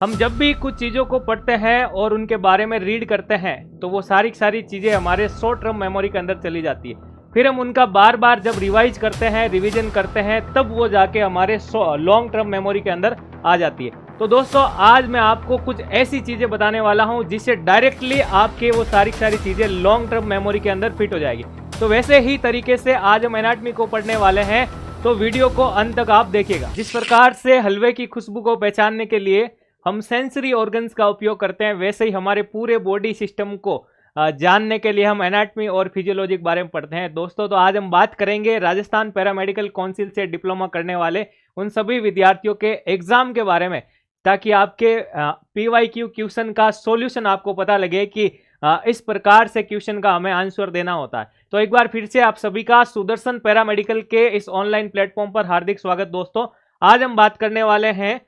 हम जब भी कुछ चीज़ों को पढ़ते हैं और उनके बारे में रीड करते हैं तो वो सारी चीज़ें हमारे शॉर्ट टर्म मेमोरी के अंदर चली जाती है। फिर हम उनका बार बार जब रिवाइज करते हैं, रिवीजन करते हैं, तब वो जाके हमारे लॉन्ग टर्म मेमोरी के अंदर आ जाती है। तो दोस्तों आज मैं आपको कुछ ऐसी चीज़ें बताने वाला हूँ जिससे डायरेक्टली आपके वो सारी चीज़ें लॉन्ग टर्म मेमोरी के अंदर फिट हो जाएगी। तो वैसे ही तरीके से आज हम एनाटॉमी को पढ़ने वाले हैं, तो वीडियो को अंत तक आप देखिएगा। जिस प्रकार से हलवे की खुशबू को पहचानने के लिए हम सेंसरी ऑर्गन्स का उपयोग करते हैं, वैसे ही हमारे पूरे बॉडी सिस्टम को जानने के लिए हम एनाटॉमी और फिजियोलॉजी के बारे में पढ़ते हैं। दोस्तों तो आज हम बात करेंगे राजस्थान पैरामेडिकल काउंसिल से डिप्लोमा करने वाले उन सभी विद्यार्थियों के एग्जाम के बारे में, ताकि आपके PYQ क्वेश्चन का सॉल्यूशन आपको पता लगे कि इस प्रकार से क्वेश्चन का हमें आंसर देना होता है। तो एक बार फिर से आप सभी का सुदर्शन पैरामेडिकल के इस ऑनलाइन प्लेटफॉर्म पर हार्दिक स्वागत। दोस्तों आज हम बात करने वाले हैं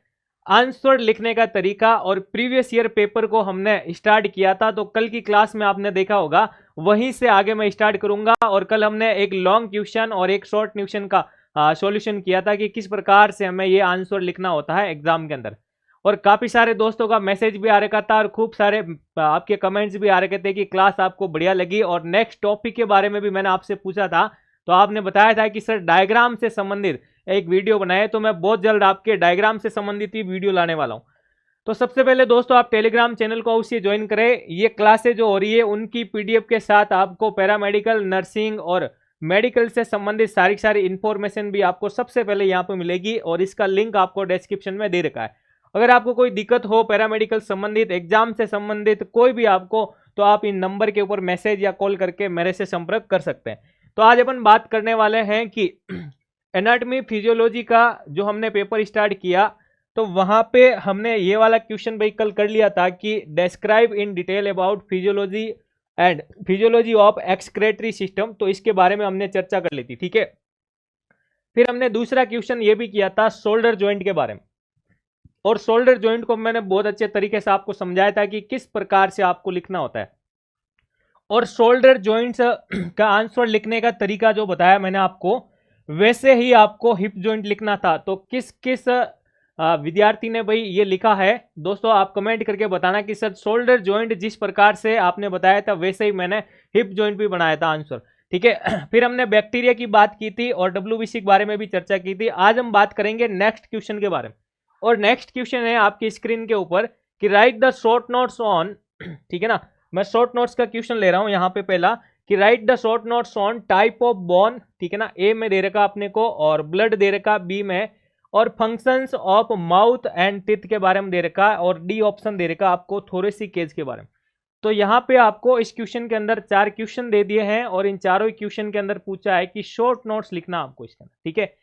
आंसर लिखने का तरीका, और प्रीवियस ईयर पेपर को हमने स्टार्ट किया था, तो कल की क्लास में आपने देखा होगा, वहीं से आगे मैं स्टार्ट करूंगा। और कल हमने एक लॉन्ग क्वेश्चन और एक शॉर्ट क्वेश्चन का सॉल्यूशन किया था कि किस प्रकार से हमें ये आंसर लिखना होता है एग्जाम के अंदर। और काफी सारे दोस्तों का मैसेज भी आ रखा था और खूब सारे आपके कमेंट्स भी आ रखे थे कि क्लास आपको बढ़िया लगी, और नेक्स्ट टॉपिक के बारे में भी मैंने आपसे पूछा था, तो आपने बताया था कि सर डायग्राम से संबंधित एक वीडियो बनाए। तो मैं बहुत जल्द आपके डायग्राम से संबंधित ही वीडियो लाने वाला हूं। तो सबसे पहले दोस्तों आप टेलीग्राम चैनल को अवश्य ज्वाइन करें। ये क्लासेज जो हो रही है उनकी PDF के साथ आपको पैरामेडिकल, नर्सिंग और मेडिकल से संबंधित सारी इंफॉर्मेशन भी आपको सबसे पहले यहाँ पे मिलेगी, और इसका लिंक आपको डिस्क्रिप्शन में दे रखा है। अगर आपको कोई दिक्कत हो पैरामेडिकल संबंधित, एग्जाम से संबंधित कोई भी आपको, तो आप इन नंबर के ऊपर मैसेज या कॉल करके मेरे से संपर्क कर सकते हैं। तो आज अपन बात करने वाले हैं कि एनाटॉमी फिजियोलॉजी का जो हमने पेपर स्टार्ट किया, तो वहां पे हमने ये वाला क्वेश्चन भाई कल कर लिया था कि describe in detail about physiology and physiology of excretory system. तो इसके बारे में हमने चर्चा कर ली थी, ठीक है। फिर हमने दूसरा क्वेश्चन ये भी किया था शोल्डर ज्वाइंट के बारे में, और शोल्डर ज्वाइंट को मैंने बहुत अच्छे तरीके से आपको समझाया था कि किस प्रकार से आपको लिखना होता है। और शोल्डर ज्वाइंट्स का आंसर लिखने का तरीका जो बताया मैंने आपको, वैसे ही आपको हिप ज्वाइंट लिखना था। तो किस किस विद्यार्थी ने भाई ये लिखा है, दोस्तों आप कमेंट करके बताना कि सर शोल्डर ज्वाइंट जिस प्रकार से आपने बताया था वैसे ही मैंने हिप ज्वाइंट भी बनाया था आंसर, ठीक है। फिर हमने बैक्टीरिया की बात की थी और WBC के बारे में भी चर्चा की थी। आज हम बात करेंगे नेक्स्ट क्वेश्चन के बारे में, और नेक्स्ट क्वेश्चन है आपकी स्क्रीन के ऊपर कि right the short notes on, ठीक है ना। मैं शॉर्ट नोट्स का क्वेश्चन ले रहा हूं यहाँ पे पहला, कि right the short notes on type of bone, ठीक है ना। ए में दे रखा अपने को, और ब्लड दे रखा बी में, और functions of mouth and teeth के बारे में दे रखा, और डी ऑप्शन दे रखा आपको थोरेसिक केज के बारे में। तो यहाँ पे आपको इस क्वेश्चन के अंदर 4 क्वेश्चन दे दिए हैं, और इन चारों क्वेश्चन के अंदर पूछा है कि शॉर्ट नोट्स लिखना आपको इसके अंदर, ठीक है।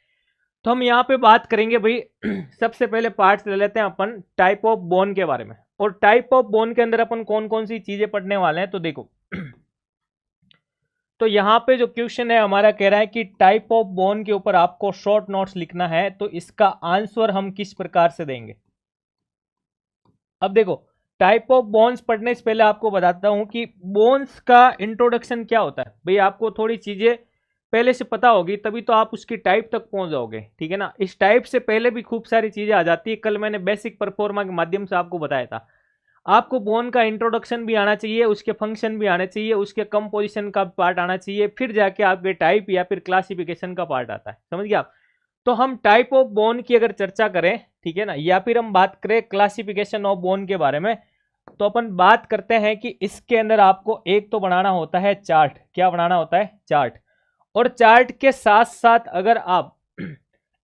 तो हम यहाँ पे बात करेंगे भाई सबसे पहले पार्ट्स ले लेते हैं अपन टाइप ऑफ बोन के बारे में। और टाइप ऑफ बोन के अंदर अपन कौन कौन सी चीजें पढ़ने वाले हैं, तो देखो तो यहाँ पे जो क्वेश्चन है हमारा कह रहा है कि टाइप ऑफ बोन के ऊपर आपको शॉर्ट नोट्स लिखना है, तो इसका आंसर हम किस प्रकार से देंगे। अब देखो टाइप ऑफ बोन्स पढ़ने से पहले आपको बताता हूं कि बोन्स का इंट्रोडक्शन क्या होता है। भाई आपको थोड़ी चीजें पहले से पता होगी, तभी तो आप उसकी टाइप तक पहुंच जाओगे, ठीक है ना। इस टाइप से पहले भी खूब सारी चीजें आ जाती है। कल मैंने बेसिक परफॉर्मा के माध्यम से आपको बताया था, आपको बोन का इंट्रोडक्शन भी आना चाहिए, उसके फंक्शन भी आने चाहिए, उसके कंपोजिशन का पार्ट आना चाहिए, फिर जाके आपके टाइप या फिर क्लासिफिकेशन का पार्ट आता है, समझ गए आप। तो हम टाइप ऑफ बोन की अगर चर्चा करें, ठीक है ना, या फिर हम बात करें क्लासिफिकेशन ऑफ बोन के बारे में, तो अपन बात करते हैं कि इसके अंदर आपको एक तो बनाना होता है चार्ट। क्या बनाना होता है, चार्ट। और चार्ट के साथ साथ अगर आप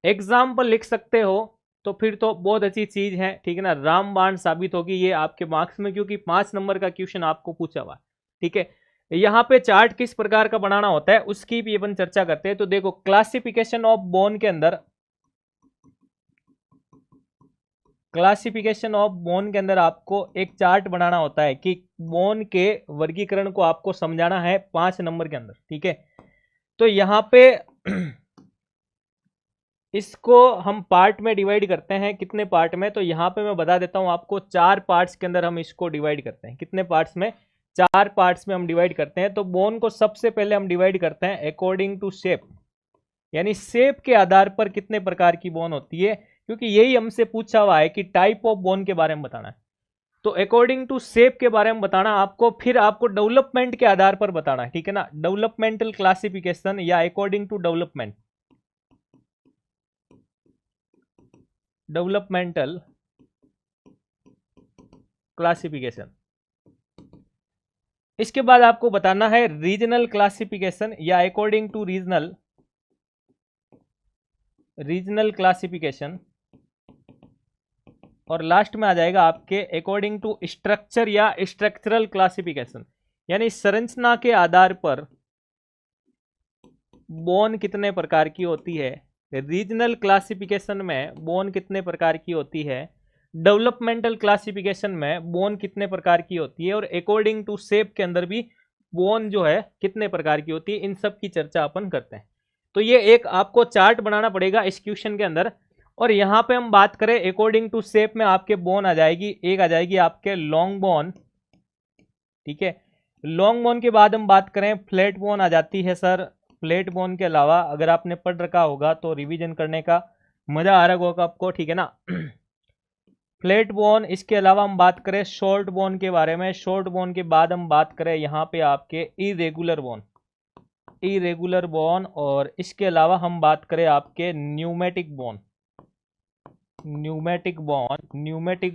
एग्जाम्पल लिख सकते हो तो फिर तो बहुत अच्छी चीज है, ठीक है ना। रामबाण साबित होगी ये आपके मार्क्स में, क्योंकि 5 नंबर का क्वेश्चन आपको पूछा हुआ, ठीक है। यहाँ पे चार्ट किस प्रकार का बनाना होता है उसकी भी अपन चर्चा करते हैं। तो देखो क्लासिफिकेशन ऑफ बोन के अंदर, क्लासिफिकेशन ऑफ बोन के अंदर आपको एक चार्ट बनाना होता है कि बोन के वर्गीकरण को आपको समझाना है 5 नंबर के अंदर, ठीक है। तो यहाँ पे इसको हम पार्ट में डिवाइड करते हैं। कितने पार्ट में, तो यहाँ पे मैं बता देता हूँ आपको, 4 पार्ट्स के अंदर हम इसको डिवाइड करते हैं। कितने पार्ट्स में, 4 पार्ट्स में हम डिवाइड करते हैं। तो बोन को सबसे पहले हम डिवाइड करते हैं अकॉर्डिंग टू शेप, यानी शेप के आधार पर कितने प्रकार की बोन होती है, क्योंकि यही हमसे पूछा हुआ है कि टाइप ऑफ बोन के बारे में बताना है। तो अकॉर्डिंग टू शेप के बारे में बताना आपको, फिर आपको डेवलपमेंट के आधार पर बताना है, ठीक है ना, डेवलपमेंटल क्लासिफिकेशन या अकॉर्डिंग टू डेवलपमेंटल क्लासिफिकेशन। इसके बाद आपको बताना है रीजनल क्लासिफिकेशन या अकॉर्डिंग टू रीजनल क्लासिफिकेशन, और लास्ट में आ जाएगा आपके अकॉर्डिंग टू स्ट्रक्चर या स्ट्रक्चरल क्लासिफिकेशन, यानी संरचना के आधार पर बोन कितने प्रकार की होती है। रीजनल क्लासिफिकेशन में बोन कितने प्रकार की होती है, डेवलपमेंटल क्लासिफिकेशन में बोन कितने प्रकार की होती है, और अकॉर्डिंग टू शेप के अंदर भी बोन जो है कितने प्रकार की होती है, इन सब की चर्चा अपन करते हैं। तो ये एक आपको चार्ट बनाना पड़ेगा इस क्वेश्चन के अंदर, और यहाँ पे हम बात करें अकॉर्डिंग टू शेप में आपके बोन आ जाएगी, एक आ जाएगी आपके लॉन्ग बोन, ठीक है। लॉन्ग बोन के बाद हम बात करें फ्लैट बोन आ जाती है सर। फ्लैट बोन के अलावा अगर आपने पढ़ रखा होगा तो रिवीजन करने का मजा आ रहा होगा आपको, ठीक है ना। फ्लैट बोन, इसके अलावा हम बात करें शॉर्ट बोन के बारे में। शॉर्ट बोन के बाद हम बात करें यहाँ पे आपके इरेगुलर बोन, और इसके अलावा हम बात करें आपके न्यूमेटिक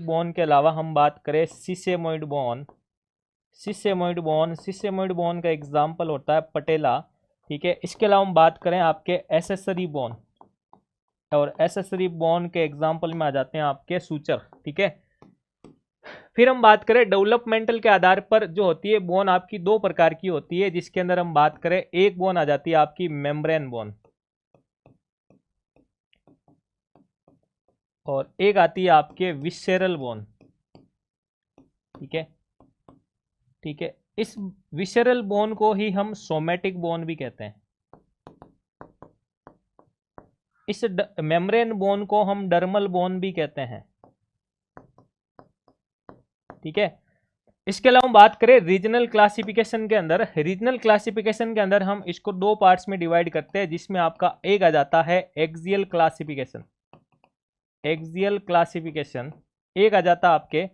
बोन के अलावा हम बात करें सिसेमोइड बोन का एग्जाम्पल होता है पटेला, ठीक है। इसके अलावा हम बात करें आपके एसेसरी बोन, और एसेसरी बोन के एग्जाम्पल में आ जाते हैं आपके सूचर, ठीक है। फिर हम बात करें डेवलपमेंटल के आधार पर जो होती है बोन आपकी दो प्रकार की होती है, जिसके अंदर हम बात करें एक बोन आ जाती है आपकी मेम्ब्रेन बोन, और एक आती है आपके विसेरल बोन, ठीक है। इस विसेरल बोन को ही हम सोमेटिक बोन भी कहते हैं। इस मेम्ब्रेन बोन को हम डर्मल बोन भी कहते हैं, ठीक है। इसके अलावा हम बात करें रीजनल क्लासिफिकेशन के अंदर हम इसको दो पार्ट्स में डिवाइड करते हैं, जिसमें आपका एक आ जाता है एक्सियल क्लासिफिकेशन, एक आ जाता है आपके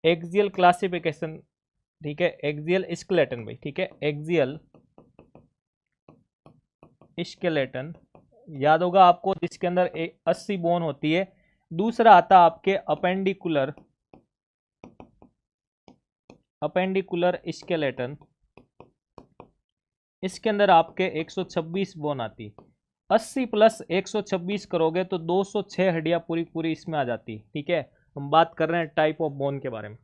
एक्सियल क्लासिफिकेशन, ठीक है। एक्सियल स्केलेटन भाई, ठीक है, एक्सियल स्केलेटन याद होगा आपको, जिसके अंदर 80 बोन होती है। दूसरा आता आपके अपेंडिकुलर स्केलेटन, इसके अंदर आपके 126 बोन आती। 80 प्लस 126 करोगे तो 206 हड्डियां पूरी इसमें आ जाती, ठीक है। हम बात कर रहे हैं टाइप ऑफ बोन के बारे में।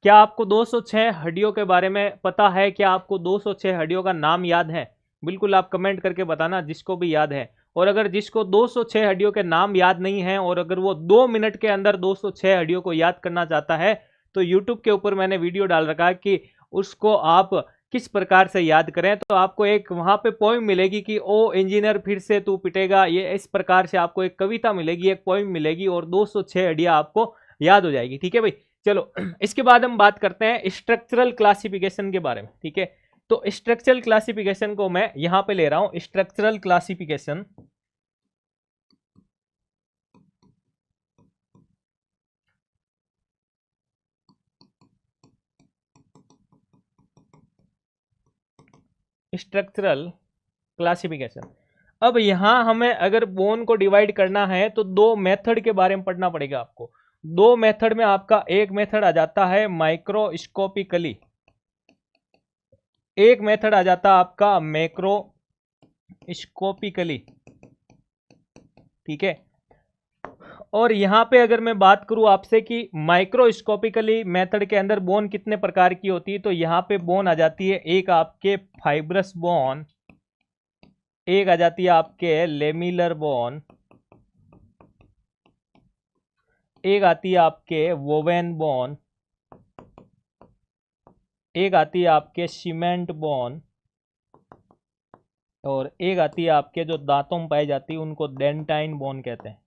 क्या आपको 206 हड्डियों के बारे में पता है? क्या आपको 206 हड्डियों का नाम याद है? बिल्कुल आप कमेंट करके बताना जिसको भी याद है। और अगर जिसको 206 हड्डियों के नाम याद नहीं है और अगर वो 2 मिनट के अंदर 206 हड्डियों को याद करना चाहता है तो यूट्यूब के ऊपर मैंने वीडियो डाल रखा है कि उसको आप किस प्रकार से याद करें। तो आपको एक वहां पे पोइम मिलेगी कि ओ इंजीनियर फिर से तू पिटेगा, ये इस प्रकार से आपको एक कविता मिलेगी, एक पोइम मिलेगी और 206 हड्डियां आपको याद हो जाएगी, ठीक है भाई। चलो इसके बाद हम बात करते हैं स्ट्रक्चरल क्लासिफिकेशन के बारे में, ठीक है। तो स्ट्रक्चरल क्लासिफिकेशन को मैं यहां पे ले रहा हूं, स्ट्रक्चरल क्लासिफिकेशन। स्ट्रक्चरल क्लासिफिकेशन, अब यहां हमें अगर बोन को डिवाइड करना है तो दो मेथड के बारे में पढ़ना पड़ेगा आपको। दो मेथड में आपका एक मेथड आ जाता है माइक्रोस्कोपिकली, एक मेथड आ जाता है आपका मैक्रोस्कोपिकली, ठीक है। और यहां पे अगर मैं बात करूं आपसे कि माइक्रोस्कोपिकली मेथड के अंदर बोन कितने प्रकार की होती है, तो यहां पे बोन आ जाती है एक आपके फाइब्रस बोन, एक आ जाती है आपके लेमिलर बोन, एक आती है आपके वोवेन बोन, एक आती है आपके सीमेंट बोन, और एक आती है आपके जो दांतों में पाई जाती है उनको डेंटाइन बोन कहते हैं।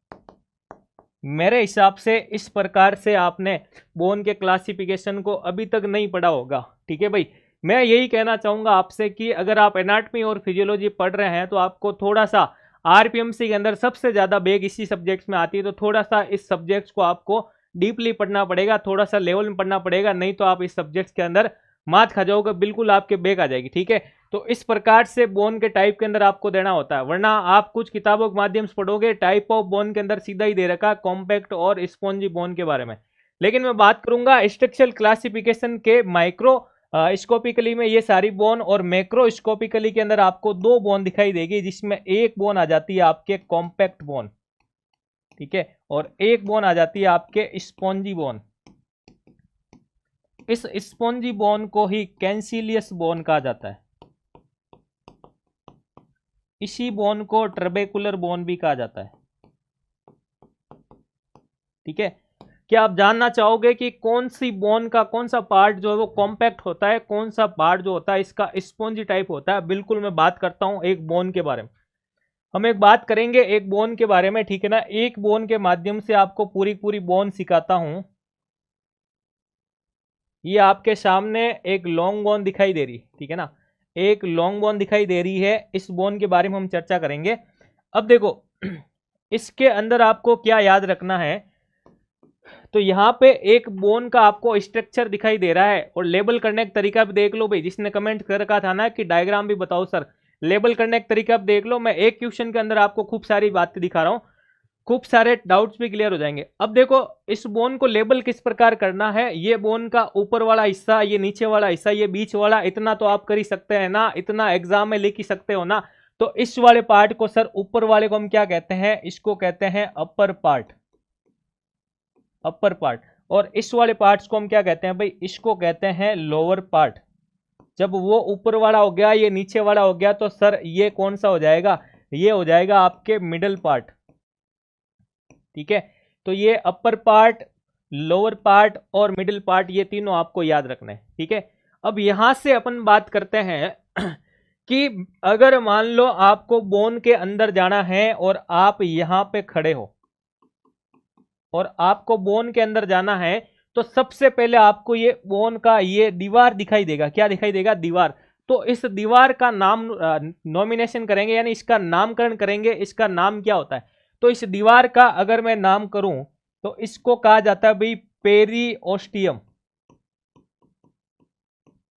मेरे हिसाब से इस प्रकार से आपने बोन के क्लासिफिकेशन को अभी तक नहीं पढ़ा होगा, ठीक है भाई। मैं यही कहना चाहूंगा आपसे कि अगर आप एनाटॉमी और फिजियोलॉजी पढ़ रहे हैं तो आपको थोड़ा सा आरपीएमसी के अंदर सबसे ज्यादा बेग इसी सब्जेक्ट्स में आती है, तो थोड़ा सा इस सब्जेक्ट्स को आपको डीपली पढ़ना पड़ेगा, थोड़ा सा लेवल में पढ़ना पड़ेगा, नहीं तो आप इस सब्जेक्ट्स के अंदर मात खा जाओगे, बिल्कुल आपके बेग आ जाएगी। ठीक है, तो इस प्रकार से बोन के टाइप के अंदर आपको देना होता है, वरना आप कुछ किताबों के माध्यम से पढ़ोगे टाइप ऑफ बोन के अंदर सीधा ही दे रखा कॉम्पैक्ट और स्पॉन्जी बोन के बारे में। लेकिन मैं बात करूंगा स्ट्रक्चरल क्लासिफिकेशन के माइक्रो स्कोपिकली में ये सारी बोन, और मैक्रो स्कोपिकली के अंदर आपको दो बोन दिखाई देगी, जिसमें एक बोन आ जाती है आपके कॉम्पैक्ट बोन, ठीक है, और एक बोन आ जाती है आपके स्पॉन्जी बोन। इस स्पॉन्जी बोन को ही कैंसिलियस बोन कहा जाता है, इसी बोन को ट्रबेकुलर बोन भी कहा जाता है। ठीक है, क्या आप जानना चाहोगे कि कौन सी बोन का कौन सा पार्ट जो है वो कॉम्पैक्ट होता है, कौन सा पार्ट जो होता है इसका स्पॉन्जी टाइप होता है? बिल्कुल, मैं बात करता हूं एक बोन के बारे में। हम एक बात करेंगे एक बोन के बारे में, ठीक है ना। एक बोन के माध्यम से आपको पूरी पूरी बोन सिखाता हूं। ये आपके सामने एक लॉन्ग बोन दिखाई दे रही, ठीक है ना, एक लॉन्ग बोन दिखाई दे रही है। इस बोन के बारे में हम चर्चा करेंगे। अब देखो इसके अंदर आपको क्या याद रखना है, तो यहाँ पे एक बोन का आपको स्ट्रक्चर दिखाई दे रहा है, और लेबल करने का तरीका भी देख लो भाई। जिसने कमेंट कर रखा था ना कि डायग्राम भी बताओ सर, लेबल करने का तरीका भी देख लो। मैं एक क्वेश्चन के अंदर आपको खूब सारी बातें दिखा रहा हूँ, खूब सारे डाउट्स भी क्लियर हो जाएंगे। अब देखो इस बोन को लेबल किस प्रकार करना है। ये बोन का ऊपर वाला हिस्सा, ये नीचे वाला हिस्सा, ये बीच वाला, इतना तो आप कर ही सकते हैं ना, इतना एग्जाम में लिख ही सकते हो ना। तो इस वाले पार्ट को सर, ऊपर वाले को हम क्या कहते हैं? इसको कहते हैं अपर पार्ट, अपर पार्ट। और इस वाले पार्ट्स को हम क्या कहते हैं भाई? इसको कहते हैं लोअर पार्ट। जब वो ऊपर वाला हो गया, ये नीचे वाला हो गया, तो सर ये कौन सा हो जाएगा? ये हो जाएगा आपके मिडल पार्ट। ठीक है, तो ये अपर पार्ट, लोअर पार्ट और मिडिल पार्ट, ये तीनों आपको याद रखना है। ठीक है, अब यहां से अपन बात करते हैं कि अगर मान लो आपको बोन के अंदर जाना है और आप यहां पे खड़े हो और आपको बोन के अंदर जाना है, तो सबसे पहले आपको ये बोन का ये दीवार दिखाई देगा। क्या दिखाई देगा? दीवार। तो इस दीवार का नाम नॉमिनेशन करेंगे, यानी इसका नामकरण करेंगे। इसका नाम क्या होता है? तो इस दीवार का अगर मैं नाम करूं तो इसको कहा जाता है भाई पेरिओस्टियम,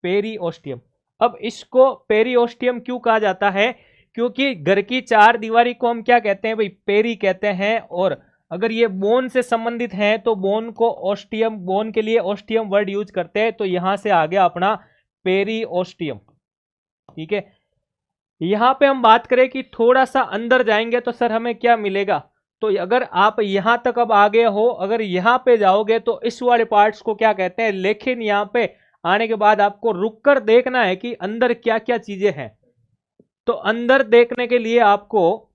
पेरिओस्टियम। अब इसको पेरिओस्टियम क्यों कहा जाता है? क्योंकि घर की चार दीवारी को हम क्या कहते हैं भाई? पेरी कहते हैं। और अगर ये बोन से संबंधित है तो बोन को ओस्टियम, बोन के लिए ओस्टियम वर्ड यूज करते हैं। तो यहां से आ गया अपना पेरिओस्टियम। ठीक है, यहां पे हम बात करें कि थोड़ा सा अंदर जाएंगे तो सर हमें क्या मिलेगा? तो अगर आप यहां तक अब आ गए हो, अगर यहां पे जाओगे तो इस वाले पार्ट्स को क्या कहते हैं? लेकिन यहां पे आने के बाद आपको रुककर देखना है कि अंदर क्या क्या चीजें हैं। तो अंदर देखने के लिए आपको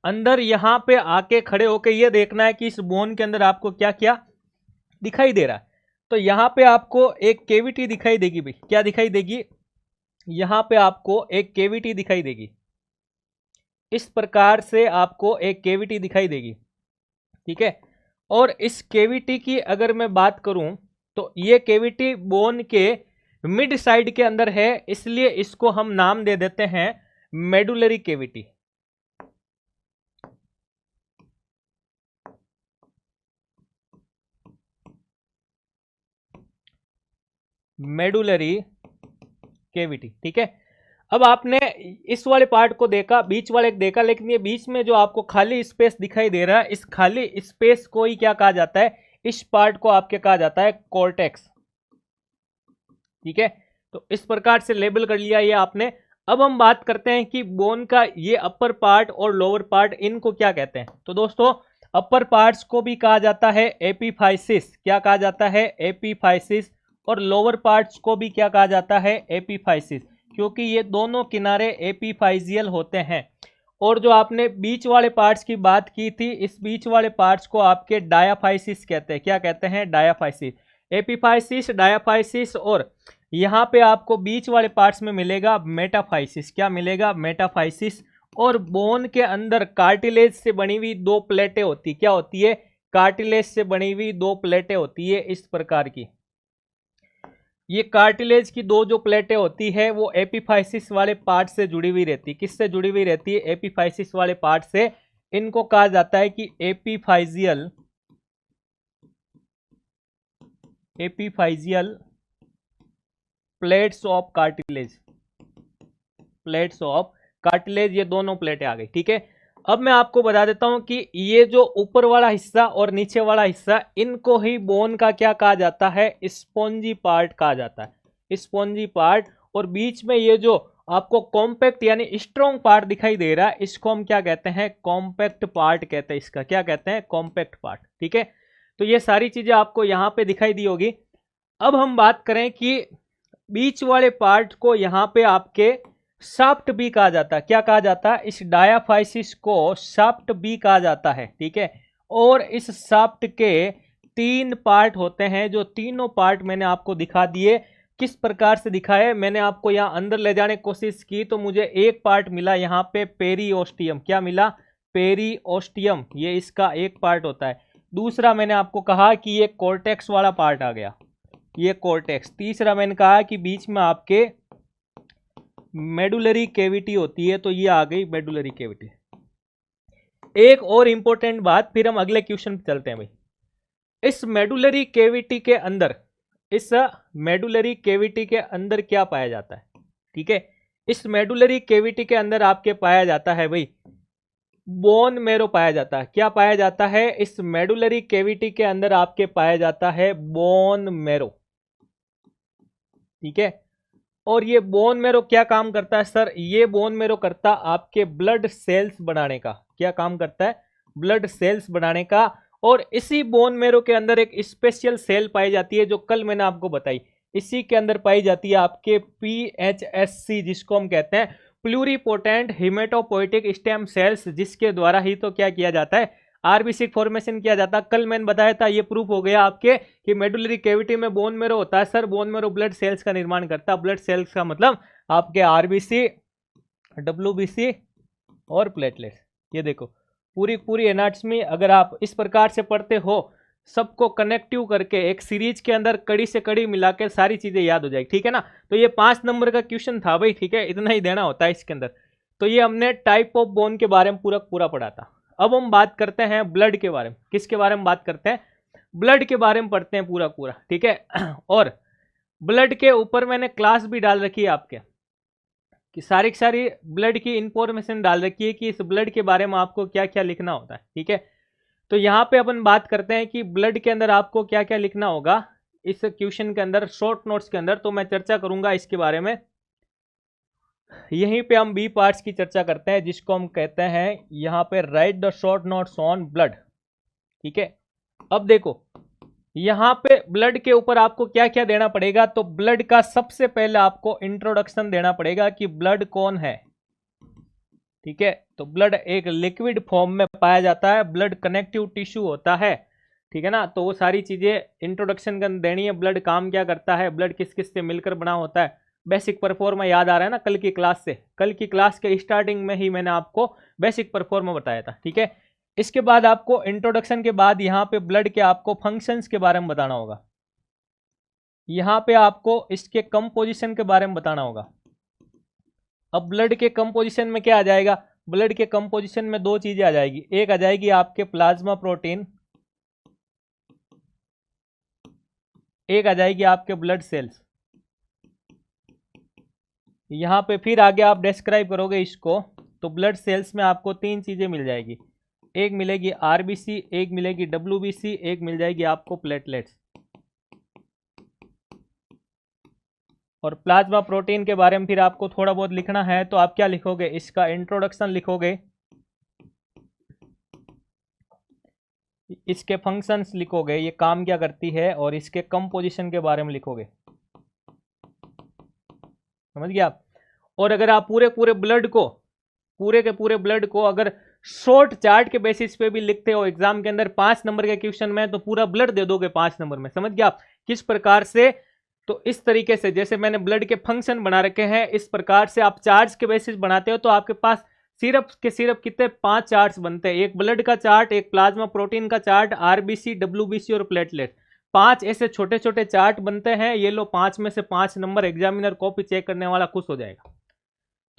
अंदर यहां पे आके खड़े होके ये देखना है कि इस बोन के अंदर आपको क्या क्या दिखाई दे रहा है। तो यहां पे आपको एक केविटी दिखाई देगी भाई। क्या दिखाई देगी? यहां पे आपको एक केविटी दिखाई देगी। इस प्रकार से आपको एक केविटी दिखाई देगी। ठीक है, और इस केविटी की अगर मैं बात करूं तो ये केविटी बोन के मिड साइड के अंदर है, इसलिए इसको हम नाम दे देते हैं मेडुलरी केविटी। Medullary cavity. ठीक है, अब आपने इस वाले पार्ट को देखा, बीच वाले देखा, लेकिन ये बीच में जो आपको खाली स्पेस दिखाई दे रहा है, इस खाली स्पेस को ही क्या कहा जाता है? इस पार्ट को आपके कहा जाता है कॉर्टेक्स। ठीक है, तो इस प्रकार से लेबल कर लिया ये आपने। अब हम बात करते हैं कि बोन का ये अपर पार्ट और लोअर पार्ट, इनको क्या कहते हैं? तो दोस्तों अपर पार्ट्स को भी कहा जाता है एपिफाइसिस। क्या कहा जाता है? एपिफाइसिस। और लोअर पार्ट्स को भी क्या कहा जाता है? एपिफाइसिस, क्योंकि ये दोनों किनारे एपिफाइजियल होते हैं। और जो आपने बीच वाले पार्ट्स की बात की थी, इस बीच वाले पार्ट्स को आपके डायाफाइसिस कहते हैं। क्या कहते हैं? डायाफाइसिस। एपिफाइसिस, डायाफाइसिस, और यहाँ पे आपको बीच वाले पार्ट्स में मिलेगा मेटाफाइसिस। क्या मिलेगा? मेटाफाइसिस। और बोन के अंदर कार्टिलेज से बनी हुई दो प्लेटें होती, क्या होती है, कार्टिलेज से बनी हुई दो प्लेटें होती है इस प्रकार की। ये कार्टिलेज की दो जो प्लेटें होती है वो एपिफाइसिस वाले पार्ट से जुड़ी हुई रहती है। किससे जुड़ी हुई रहती है, एपिफाइसिस वाले पार्ट से। इनको कहा जाता है कि epiphyseal plates of cartilage, plates of cartilage, ये दोनों प्लेटें आ गई। ठीक है, अब मैं आपको बता देता हूं कि ये जो ऊपर वाला हिस्सा और नीचे वाला हिस्सा, इनको ही बोन का क्या कहा जाता है, स्पॉन्जी पार्ट कहा जाता है, स्पॉन्जी पार्ट। और बीच में ये जो आपको कॉम्पैक्ट यानी स्ट्रॉन्ग पार्ट दिखाई दे रहा है, इसको हम क्या कहते हैं, कॉम्पैक्ट पार्ट कहते हैं, इसका क्या कहते हैं, कॉम्पैक्ट पार्ट। ठीक है, तो ये सारी चीजें आपको यहां पे दिखाई दी होगी। अब हम बात करें कि बीच वाले पार्ट को यहां पे आपके शाफ्ट भी कहा जाता है। क्या कहा जाता है, इस डायाफाइसिस को शाफ्ट भी कहा जाता है। ठीक है, और इस शाफ्ट के 3 पार्ट होते हैं, जो तीनों पार्ट मैंने आपको दिखा दिए। किस प्रकार से दिखाए, मैंने आपको यहां अंदर ले जाने की कोशिश की तो मुझे एक पार्ट मिला यहां पे पेरीओस्टियम। क्या मिला, पेरीओस्टियम, ये इसका एक पार्ट होता है। दूसरा मैंने आपको कहा कि ये कोर्टेक्स वाला पार्ट आ गया, ये कोर्टेक्स। तीसरा मैंने कहा कि बीच में आपके मेडुलरी कैविटी होती है, तो ये आ गई मेडुलरी कैविटी। एक और इंपॉर्टेंट बात, फिर हम अगले क्वेश्चन पे चलते हैं भाई। इस मेडुलरी कैविटी के अंदर, इस मेडुलरी कैविटी के अंदर क्या पाया जाता है। ठीक है, इस मेडुलरी कैविटी के अंदर आपके पाया जाता है भाई बोन मेरो पाया जाता है। क्या पाया जाता है, इस मेडुलरी कैविटी के अंदर आपके पाया जाता है बोन मेरो। ठीक है, और ये बोन मेरो क्या काम करता है सर, ये बोन मेरो करता आपके ब्लड सेल्स बनाने का। क्या काम करता है, ब्लड सेल्स बनाने का। और इसी बोन मेरो के अंदर एक स्पेशल सेल पाई जाती है जो कल मैंने आपको बताई। इसी के अंदर पाई जाती है आपके PHSC, जिसको हम कहते हैं प्लूरिपोटेंट हिमेटोपोइटिक स्टेम सेल्स, जिसके द्वारा ही तो क्या किया जाता है, आरबीसी फॉर्मेशन किया जाता है। कल मैंने बताया था, ये प्रूफ हो गया आपके कि मेडुलरी कैविटी में बोन मेरो होता है। Sir bone marrow blood cells का निर्माण करता है। ब्लड सेल्स का मतलब आपके आरबीसी, WBC और प्लेटलेट्स। ये देखो पूरी एनाटॉमी अगर आप इस प्रकार से पढ़ते हो, सबको कनेक्टिव करके एक सीरीज के अंदर कड़ी से कड़ी मिला के सारी चीजें याद हो जाएगी। ठीक है ना, तो ये 5 नंबर का क्वेश्चन था भाई। ठीक है, इतना ही देना होता है इसके अंदर। तो ये हमने टाइप ऑफ बोन के बारे में पूरा पढ़ा था। अब हम बात करते हैं ब्लड के बारे में। किसके बारे में बात करते हैं, ब्लड के बारे में पढ़ते हैं पूरा। ठीक है, और ब्लड के ऊपर मैंने क्लास भी डाल रखी है आपके, कि सारी ब्लड की इंफॉर्मेशन डाल रखी है कि इस ब्लड के बारे में आपको क्या क्या लिखना होता है। ठीक है, तो यहाँ पे अपन बात करते हैं कि ब्लड के अंदर आपको क्या क्या लिखना होगा इस क्वेश्चन के अंदर, शॉर्ट नोट्स के अंदर। तो मैं चर्चा करूंगा इसके बारे में। यहीं पे हम बी पार्ट्स की चर्चा करते हैं, जिसको हम कहते हैं यहाँ पे right the short notes on blood. ठीक है, अब देखो यहाँ पे ब्लड के ऊपर आपको क्या क्या देना पड़ेगा। तो ब्लड का सबसे पहले आपको इंट्रोडक्शन देना पड़ेगा कि ब्लड कौन है। ठीक है, तो ब्लड एक लिक्विड फॉर्म में पाया जाता है, ब्लड कनेक्टिव टिश्यू होता है। ठीक है ना, तो वो सारी चीजें इंट्रोडक्शन कर देनी है। ब्लड काम क्या करता है, ब्लड किस किस से मिलकर बना होता है, बेसिक परफॉर्मा याद आ रहा है ना कल की क्लास से। कल की क्लास के स्टार्टिंग में ही मैंने आपको बेसिक परफॉर्मा बताया था। ठीक है, इसके बाद आपको इंट्रोडक्शन के बाद यहाँ पे ब्लड के आपको फंक्शंस के बारे में बताना होगा। यहाँ पे आपको इसके कंपोजिशन के बारे में बताना होगा। अब ब्लड के कंपोजिशन में क्या आ जाएगा, ब्लड के कंपोजिशन में 2 चीजें आ जाएगी। एक आ जाएगी आपके प्लाज्मा प्रोटीन, एक आ जाएगी आपके ब्लड सेल्स। यहाँ पे फिर आगे आप डिस्क्राइब करोगे इसको, तो ब्लड सेल्स में आपको 3 चीजें मिल जाएगी। एक मिलेगी आरबीसी, एक मिलेगी WBC, एक मिल जाएगी आपको प्लेटलेट्स। और प्लाज्मा प्रोटीन के बारे में फिर आपको थोड़ा बहुत लिखना है, तो आप क्या लिखोगे, इसका इंट्रोडक्शन लिखोगे, इसके फंक्शंस लिखोगे, ये काम क्या करती है, और इसके कंपोजिशन के बारे में लिखोगे। समझ गए आप। और अगर आप पूरे ब्लड को, पूरे के पूरे ब्लड को अगर शॉर्ट चार्ट के बेसिस पे भी लिखते हो एग्जाम के अंदर 5 नंबर के क्वेश्चन में, तो पूरा ब्लड दे दोगे 5 नंबर में। समझ गए आप किस प्रकार से। तो इस तरीके से जैसे मैंने ब्लड के फंक्शन बना रखे हैं, इस प्रकार से आप चार्ज के बेसिस बनाते हो तो आपके पास सिर्फ के सिर्फ कितने 5 चार्ट्स बनते हैं, एक ब्लड का चार्ट, एक प्लाज्मा प्रोटीन का चार्ट, आरबीसी, डब्ल्यूबीसी और प्लेटलेट, 5 ऐसे छोटे छोटे चार्ट बनते हैं। ये लो 5 में से 5 नंबर एग्जामिनर कॉपी चेक करने वाला खुश हो जाएगा।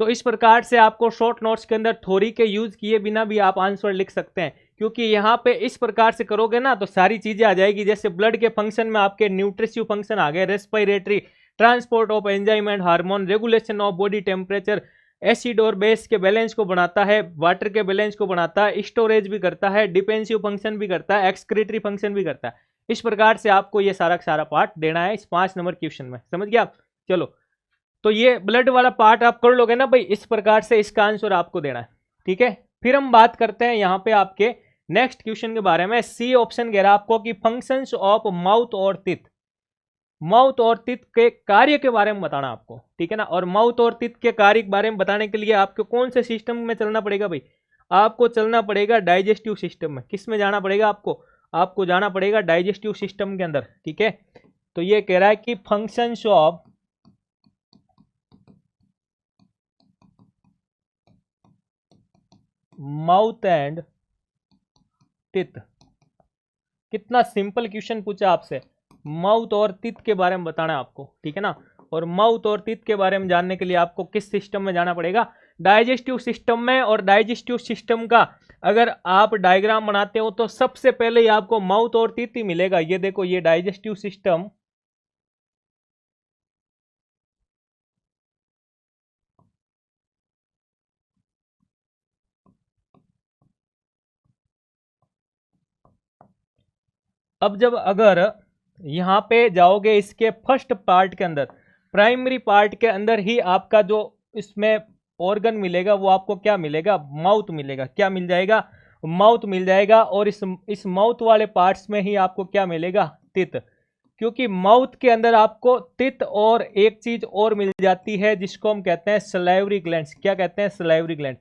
तो इस प्रकार से आपको शॉर्ट नोट्स के अंदर थ्योरी के यूज किए बिना भी आप आंसर लिख सकते हैं, क्योंकि यहाँ पे इस प्रकार से करोगे ना तो सारी चीजें आ जाएगी। जैसे ब्लड के फंक्शन में आपके न्यूट्रिशिव फंक्शन आ गए, respiratory, transport of enzyme and hormone, regulation of body temperature, acid और बेस के बैलेंस को बनाता है, वाटर के बैलेंस को बनाता है, स्टोरेज भी करता है, डिफेंसिव फंक्शन भी करता है, एक्सक्रीटरी फंक्शन भी करता है। इस प्रकार से आपको ये सारा का सारा पार्ट देना है इस 5 नंबर क्वेश्चन में, समझ गया आप। चलो, तो ये ब्लड वाला पार्ट आप कर लोगे ना भाई, इस प्रकार से इसका आंसर आपको देना है, ठीक है। फिर हम बात करते हैं यहाँ पे आपके नेक्स्ट क्वेश्चन के बारे में। सी ऑप्शन कह रहा है आपको कि फंक्शंस ऑफ माउथ और टिथ, माउथ और टिथ के कार्य के बारे में बताना आपको, ठीक है ना। और माउथ और टिथ के कार्य के बारे में बताने के लिए आपको कौन से सिस्टम में चलना पड़ेगा भाई, आपको चलना पड़ेगा डाइजेस्टिव सिस्टम में। किस में जाना पड़ेगा आपको जाना पड़ेगा डाइजेस्टिव सिस्टम के अंदर, ठीक है। तो ये कह रहा है कि functions of mouth and teeth, कितना सिंपल क्वेश्चन पूछा आपसे, माउथ और टिथ के बारे में बताना है आपको, ठीक है ना। और माउथ और टिथ के बारे में जानने के लिए आपको किस सिस्टम में जाना पड़ेगा, डाइजेस्टिव सिस्टम में। और डाइजेस्टिव सिस्टम का अगर आप डायग्राम बनाते हो तो सबसे पहले ही आपको माउथ और टिथ ही मिलेगा। ये देखो, ये डाइजेस्टिव सिस्टम, अब जब अगर यहां पे जाओगे इसके फर्स्ट पार्ट के अंदर, प्राइमरी पार्ट के अंदर ही आपका जो इसमें ऑर्गन मिलेगा वो आपको क्या मिलेगा, माउथ मिलेगा। क्या मिल जाएगा, माउथ मिल जाएगा। और इस माउथ वाले पार्ट्स में ही आपको क्या मिलेगा, टिथ। क्योंकि माउथ के अंदर आपको टिथ और एक चीज और मिल जाती है जिसको हम कहते हैं सलाइवरी ग्लैंड्स। क्या कहते हैं, सलाइवरी ग्लैंड।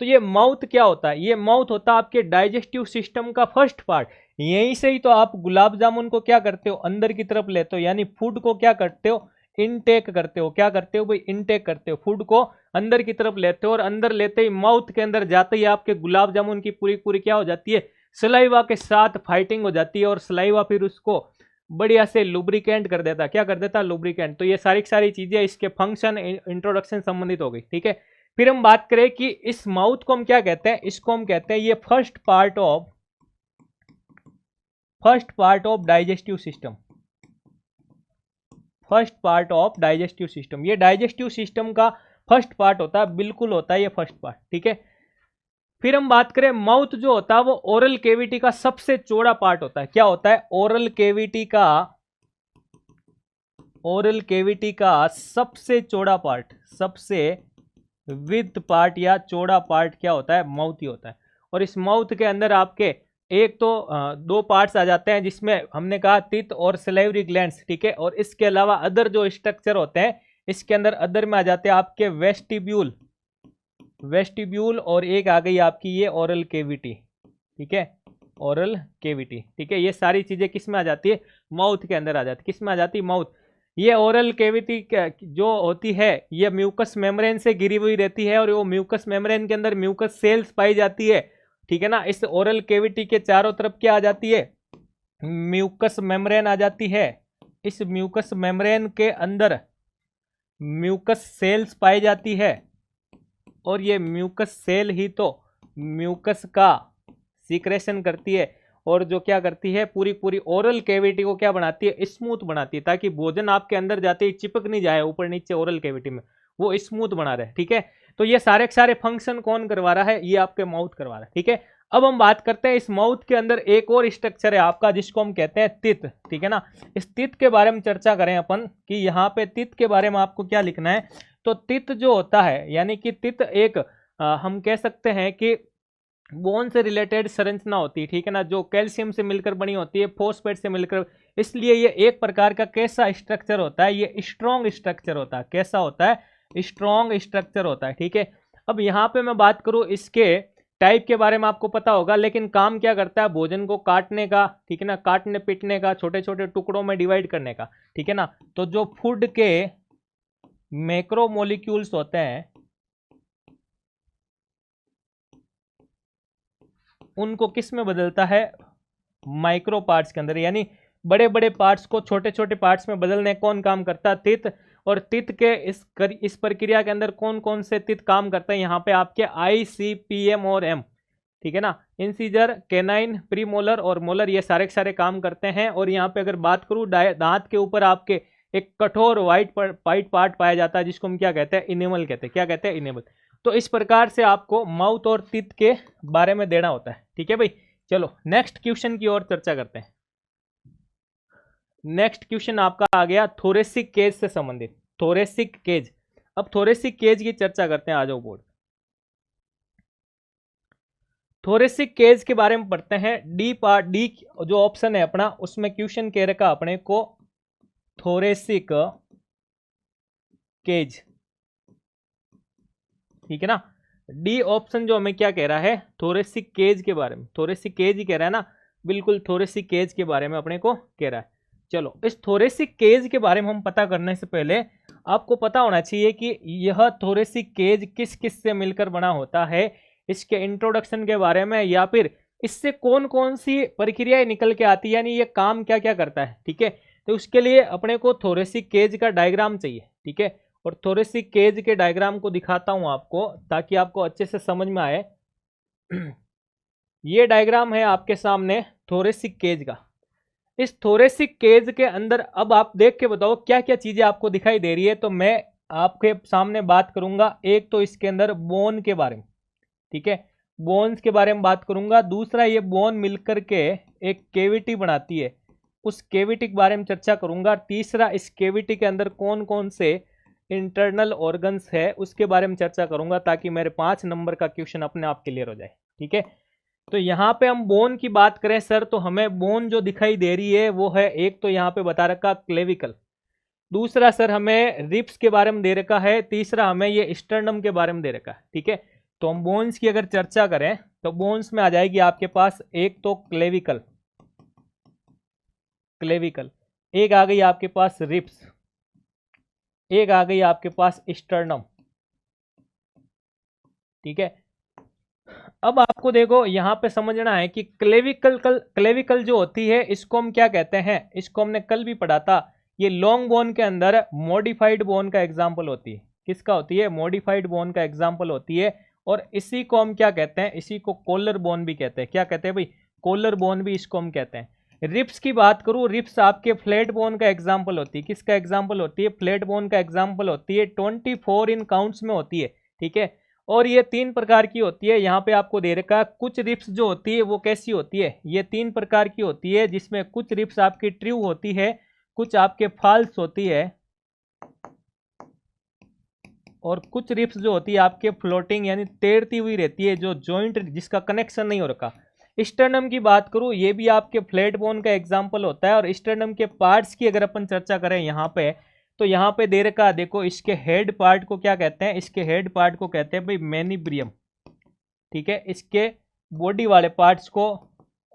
तो ये माउथ क्या होता है, ये माउथ होता है आपके डाइजेस्टिव सिस्टम का फर्स्ट पार्ट। यहीं से ही तो आप गुलाब जामुन को क्या करते हो, अंदर की तरफ लेते हो, यानी फूड को क्या करते हो, इनटेक करते हो। क्या करते हो भाई, इनटेक करते हो, फूड को अंदर की तरफ लेते हो। और अंदर लेते ही माउथ के अंदर जाते ही आपके गुलाब जामुन की पूरी पूरी क्या हो जाती है, सलाइवा के साथ फाइटिंग हो जाती है। और सलाइवा फिर उसको बढ़िया से लुब्रिकेंट कर देता, क्या कर देता, लुब्रिकेंट। तो ये सारी चीजें इसके फंक्शन इंट्रोडक्शन संबंधित हो गई, ठीक है। फिर हम बात करें कि इस माउथ को हम क्या कहते हैं, इसको हम कहते हैं ये first part of digestive system, first part of digestive system. ये डाइजेस्टिव सिस्टम का फर्स्ट पार्ट होता है, बिल्कुल होता है ये फर्स्ट पार्ट, ठीक है। फिर हम बात करें माउथ जो होता है वो ओरल केविटी का सबसे चौड़ा पार्ट होता है। क्या होता है, ओरल केविटी का सबसे चौड़ा पार्ट, सबसे विद पार्ट या चौड़ा पार्ट क्या होता है, माउथ ही होता है। और इस माउथ के अंदर आपके एक तो दो पार्ट्स आ जाते हैं जिसमें हमने कहा टीथ और सलाइवरी ग्लैंड्स, ठीक है। और इसके अलावा अदर जो स्ट्रक्चर होते हैं इसके अंदर अदर में आ जाते हैं आपके वेस्टिब्यूल और एक आ गई आपकी ये ओरल केविटी, ठीक है, ओरल केविटी, ठीक है। ये सारी चीजें किस में आ जाती है, माउथ के अंदर आ जाती है। किस में आ जाती है, माउथ। ये ओरल केविटी जो होती है ये म्यूकस मेम्ब्रेन से घिरी हुई रहती है और वो म्यूकस मेम्ब्रेन के अंदर म्यूकस सेल्स पाई जाती है, ठीक है ना। इस ओरल केविटी के चारों तरफ क्या आ जाती है, म्यूकस मेम्ब्रेन आ जाती है। इस म्यूकस मेम्ब्रेन के अंदर म्यूकस सेल्स पाई जाती है और ये म्यूकस सेल ही तो म्यूकस का सीक्रेशन करती है और जो क्या करती है, पूरी पूरी ओरल कैविटी को क्या बनाती है, स्मूथ बनाती है, ताकि भोजन आपके अंदर जाते ही चिपक नहीं जाए ऊपर नीचे ओरल कैविटी में, वो स्मूथ बना रहे, ठीक है। तो ये सारे के सारे फंक्शन कौन करवा रहा है, ये आपके माउथ करवा रहा है, ठीक है। अब हम बात करते हैं इस माउथ के अंदर एक और स्ट्रक्चर है आपका जिसको हम कहते हैं तित, ठीक है ना। इस तित के बारे में चर्चा करें अपन कि यहाँ पे तित के बारे में आपको क्या लिखना है। तो तित जो होता है यानी कि तित एक हम कह सकते हैं कि बोन से रिलेटेड संरचना होती है, ठीक है ना, जो कैल्शियम से मिलकर बनी होती है, फॉस्फेट से मिलकर, इसलिए ये एक प्रकार का कैसा स्ट्रक्चर होता है, ये स्ट्रॉन्ग स्ट्रक्चर होता है। कैसा होता है, स्ट्रॉन्ग स्ट्रक्चर होता है, ठीक है। अब यहाँ पे मैं बात करूँ इसके टाइप के बारे में आपको पता होगा, लेकिन काम क्या करता है, भोजन को काटने का, ठीक है ना, काटने पीटने का, छोटे छोटे टुकड़ों में डिवाइड करने का, ठीक है ना। तो जो फूड के मैक्रोमोलिक्यूल्स होते हैं, उनको किस में बदलता है, माइक्रो पार्ट्स के अंदर, यानी बड़े बड़े पार्ट्स को छोटे छोटे पार्ट्स में बदलने कौन काम करता है, तित। और तित के इस प्रक्रिया के अंदर कौन कौन से तित काम करते हैं, यहाँ पे आपके आई, सी, पी, एम और एम, ठीक है ना। इंसीजर, कैनाइन, प्रीमोलर और मोलर, ये सारे के सारे काम करते हैं। और यहाँ पे अगर बात करूँ दांत के ऊपर आपके एक कठोर वाइट पार्ट पाया जाता है जिसको हम क्या कहते हैं, इनेमल कहते हैं। क्या कहते हैं, इनेमल। तो इस प्रकार से आपको माउथ और तित के बारे में देना होता है, ठीक है भाई। चलो नेक्स्ट क्वेश्चन की ओर चर्चा करते हैं। नेक्स्ट क्वेश्चन आपका आ गया थोरेसिक केज से संबंधित, थोरेसिक केज। अब थोरेसिक केज की चर्चा करते हैं, आ जाओ बोर्ड। थोरेसिक केज के बारे में पढ़ते हैं। डी जो ऑप्शन है अपना, उसमें क्वेश्चन कह रखा अपने को थोरेसिक केज, ठीक है ना। डी ऑप्शन जो हमें क्या कह रहा है, थोरेसिक केज के बारे में, थोरेसिक केज ही कह रहा है ना, बिल्कुल थोरेसिक केज के बारे में अपने को कह रहा है। चलो इस थोरेसिक केज के बारे में हम पता करने से पहले आपको पता होना चाहिए कि यह थोरेसिक केज किस किस से मिलकर बना होता है, इसके इंट्रोडक्शन के बारे में, या फिर इससे कौन कौन सी प्रक्रियाएं निकल के आती है, यानी ये काम क्या क्या करता है, ठीक है। तो उसके लिए अपने को थोरेसिक केज का डायग्राम चाहिए, ठीक है। और थोरेसिक केज के डायग्राम को दिखाता हूं आपको ताकि आपको अच्छे से समझ में आए। ये डायग्राम है आपके सामने थोरेसिक केज का। इस थोरेसिक केज के अंदर अब आप देख के बताओ क्या क्या चीजें आपको दिखाई दे रही है। तो मैं आपके सामने बात करूंगा, एक तो इसके अंदर बोन के बारे में, ठीक है, बोन्स के बारे में बात करूंगा। दूसरा, ये बोन मिलकर के एक केविटी बनाती है, उस केविटी के बारे में चर्चा करूंगा। तीसरा, इस केविटी के अंदर कौन कौन से इंटरनल ऑर्गन्स है उसके बारे में चर्चा करूंगा, ताकि मेरे 5 नंबर का क्वेश्चन अपने आप क्लियर हो जाए, ठीक है। तो यहाँ पे हम बोन की बात करें सर, तो हमें बोन जो दिखाई दे रही है वो है, एक तो यहाँ पे बता रखा क्लेविकल, दूसरा सर हमें रिप्स के बारे में दे रखा है, तीसरा हमें ये स्टर्नम के बारे में दे रखा है, ठीक है। तो हम बोन्स की अगर चर्चा करें तो बोन्स में आ जाएगी आपके पास एक तो क्लेविकल, क्लेविकल, एक आ गई आपके पास रिप्स, एक आ गई आपके पास स्टर्नम, ठीक है। अब आपको देखो यहां पे समझना है कि क्लेविकल जो होती है इसको हम क्या कहते हैं, इसको हमने कल भी पढ़ा था। ये लॉन्ग बोन के अंदर मॉडिफाइड बोन का एग्जाम्पल होती है। किसका होती है, मॉडिफाइड बोन का एग्जाम्पल होती है। और इसी को हम क्या कहते हैं, इसी को कोलर बोन भी कहते हैं। क्या कहते हैं भाई, कोलर बोन भी इसको हम कहते हैं। रिप्स की बात करूं, रिप्स आपके फ्लैट बोन का एग्जाम्पल होती है। किसका एग्जाम्पल होती है, फ्लैट बोन का एग्जाम्पल होती है। 24 इन काउंट्स में होती है, ठीक है। और ये 3 प्रकार की होती है। यहाँ पे आपको दे रखा है कुछ रिप्स जो होती है वो कैसी होती है, ये 3 प्रकार की होती है, जिसमें कुछ रिप्स आपकी ट्रू होती है, कुछ आपके फॉल्स होती है, और कुछ रिप्स जो होती है आपके फ्लोटिंग यानी तैरती हुई रहती है, जो जॉइंट जिसका कनेक्शन नहीं हो रखा। स्टर्नम की बात करूं, ये भी आपके फ्लैट बोन का एग्जाम्पल होता है। और स्टर्नम के पार्ट्स की अगर अपन चर्चा करें यहाँ पे, तो यहाँ पे दे रखा देखो, इसके हेड पार्ट को क्या कहते हैं, इसके हेड पार्ट को कहते हैं भाई मैनिब्रियम, ठीक है, इसके बॉडी वाले पार्ट्स को,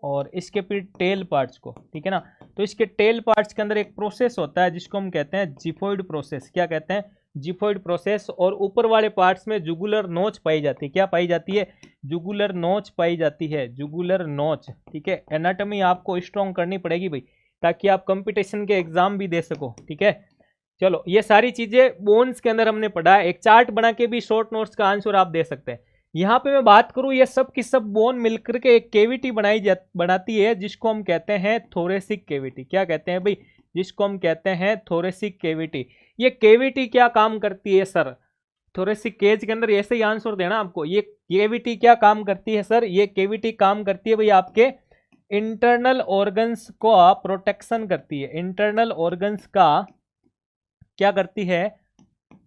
और इसके फिर टेल पार्ट्स को, ठीक है ना। तो इसके टेल पार्ट्स के अंदर एक प्रोसेस होता है जिसको हम कहते हैं जिफोइड प्रोसेस। क्या कहते हैं, जिफोइड प्रोसेस। और ऊपर वाले पार्ट्स में जुगुलर नोच पाई जाती है। क्या पाई जाती है, जुगुलर नोच पाई जाती है, जुगुलर नोच, ठीक है। एनाटॉमी आपको स्ट्रॉन्ग करनी पड़ेगी भाई, ताकि आप कंपटीशन के एग्जाम भी दे सको, ठीक है। चलो ये सारी चीजें बोन्स के अंदर हमने पढ़ा है। एक चार्ट बना के भी शॉर्ट नोट्स का आंसर आप दे सकते हैं। यहाँ पे मैं बात करूँ, ये सब की सब बोन मिलकर के एक केविटी बनाती है, जिसको हम कहते हैं थोरेसिक केविटी। क्या कहते हैं भाई, जिसको हम कहते हैं थोरेसिक केविटी। ये केविटी क्या काम करती है सर, थोरेसिक केज के अंदर ऐसे ही आंसर देना आपको। ये केविटी क्या काम करती है सर, ये केविटी काम करती है भाई आपके इंटरनल ऑर्गन्स को प्रोटेक्शन करती है। इंटरनल ऑर्गन्स का क्या करती है,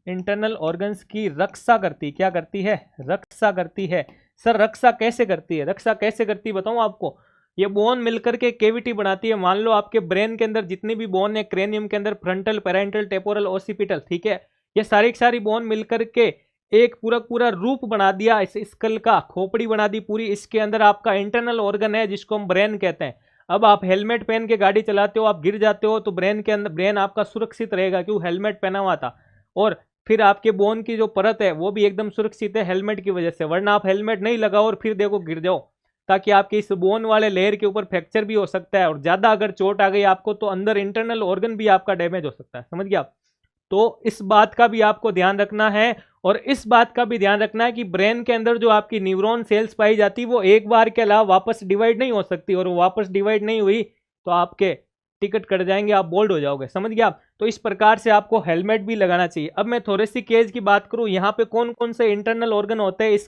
इंटरनल ऑर्गन्स की रक्षा करती है। क्या करती है, रक्षा करती है। सर रक्षा कैसे करती है, रक्षा कैसे करती है बताऊं आपको। ये बोन मिलकर के केविटी बनाती है। मान लो आपके ब्रेन के अंदर जितनी भी बोन है, क्रेनियम के अंदर फ्रंटल, पैरेंटल, टेपोरल, ओसिपिटल, ठीक है, ये सारी की सारी बोन मिलकर के एक पूरा रूप बना दिया इस स्कल का, खोपड़ी बना दी पूरी। इसके अंदर आपका इंटरनल ऑर्गन है जिसको हम ब्रेन कहते हैं। अब आप हेलमेट पहन के गाड़ी चलाते हो, आप गिर जाते हो तो ब्रेन के अंदर, ब्रेन आपका सुरक्षित रहेगा, क्यों, हेलमेट पहना हुआ था। और फिर आपके बोन की जो परत है वो भी एकदम सुरक्षित है हेलमेट की वजह से, वरना आप हेलमेट नहीं लगाओ और फिर देखो गिर जाओ, ताकि आपके इस बोन वाले लेयर के ऊपर फ्रैक्चर भी हो सकता है, और ज़्यादा अगर चोट आ गई आपको तो अंदर इंटरनल ऑर्गन भी आपका डैमेज हो सकता है, समझ गए आप। तो इस बात का भी आपको ध्यान रखना है, और इस बात का भी ध्यान रखना है कि ब्रेन के अंदर जो आपकी न्यूरॉन सेल्स पाई जाती है वो एक बार के अलावा वापस डिवाइड नहीं हो सकती, और वापस डिवाइड नहीं हुई तो आपके टिकट कट जाएंगे, आप बोल्ड हो जाओगे, समझ गए आप। तो इस प्रकार से आपको हेलमेट भी लगाना चाहिए। अब मैं थोरेसिक केज की बात करूं, यहाँ पे कौन कौन से इंटरनल ऑर्गन होते हैं इस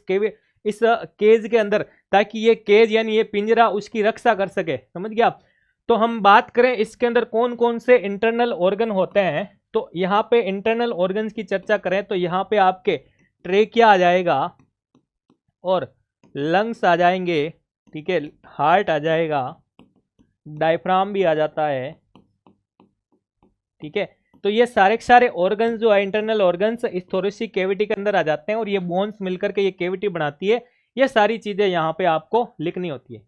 केज के अंदर, ताकि ये केज यानी ये पिंजरा उसकी रक्षा कर सके, समझ गए आप। तो हम बात करें इसके अंदर कौन कौन से इंटरनल ऑर्गन होते हैं, तो यहाँ पे इंटरनल ऑर्गन्स की चर्चा करें तो यहाँ पे आपके ट्रेकिया आ जाएगा, और लंग्स आ जाएंगे, ठीक है, हार्ट आ जाएगा, डायफ्राम भी आ जाता है, ठीक है। तो ये सारे के सारे ऑर्गन्स जो है इंटरनल ऑर्गन्स इस थोरेसिक कैविटी के अंदर आ जाते हैं, और ये बोन्स मिलकर के ये कैविटी बनाती है। ये सारी चीजें यहाँ पे आपको लिखनी होती है।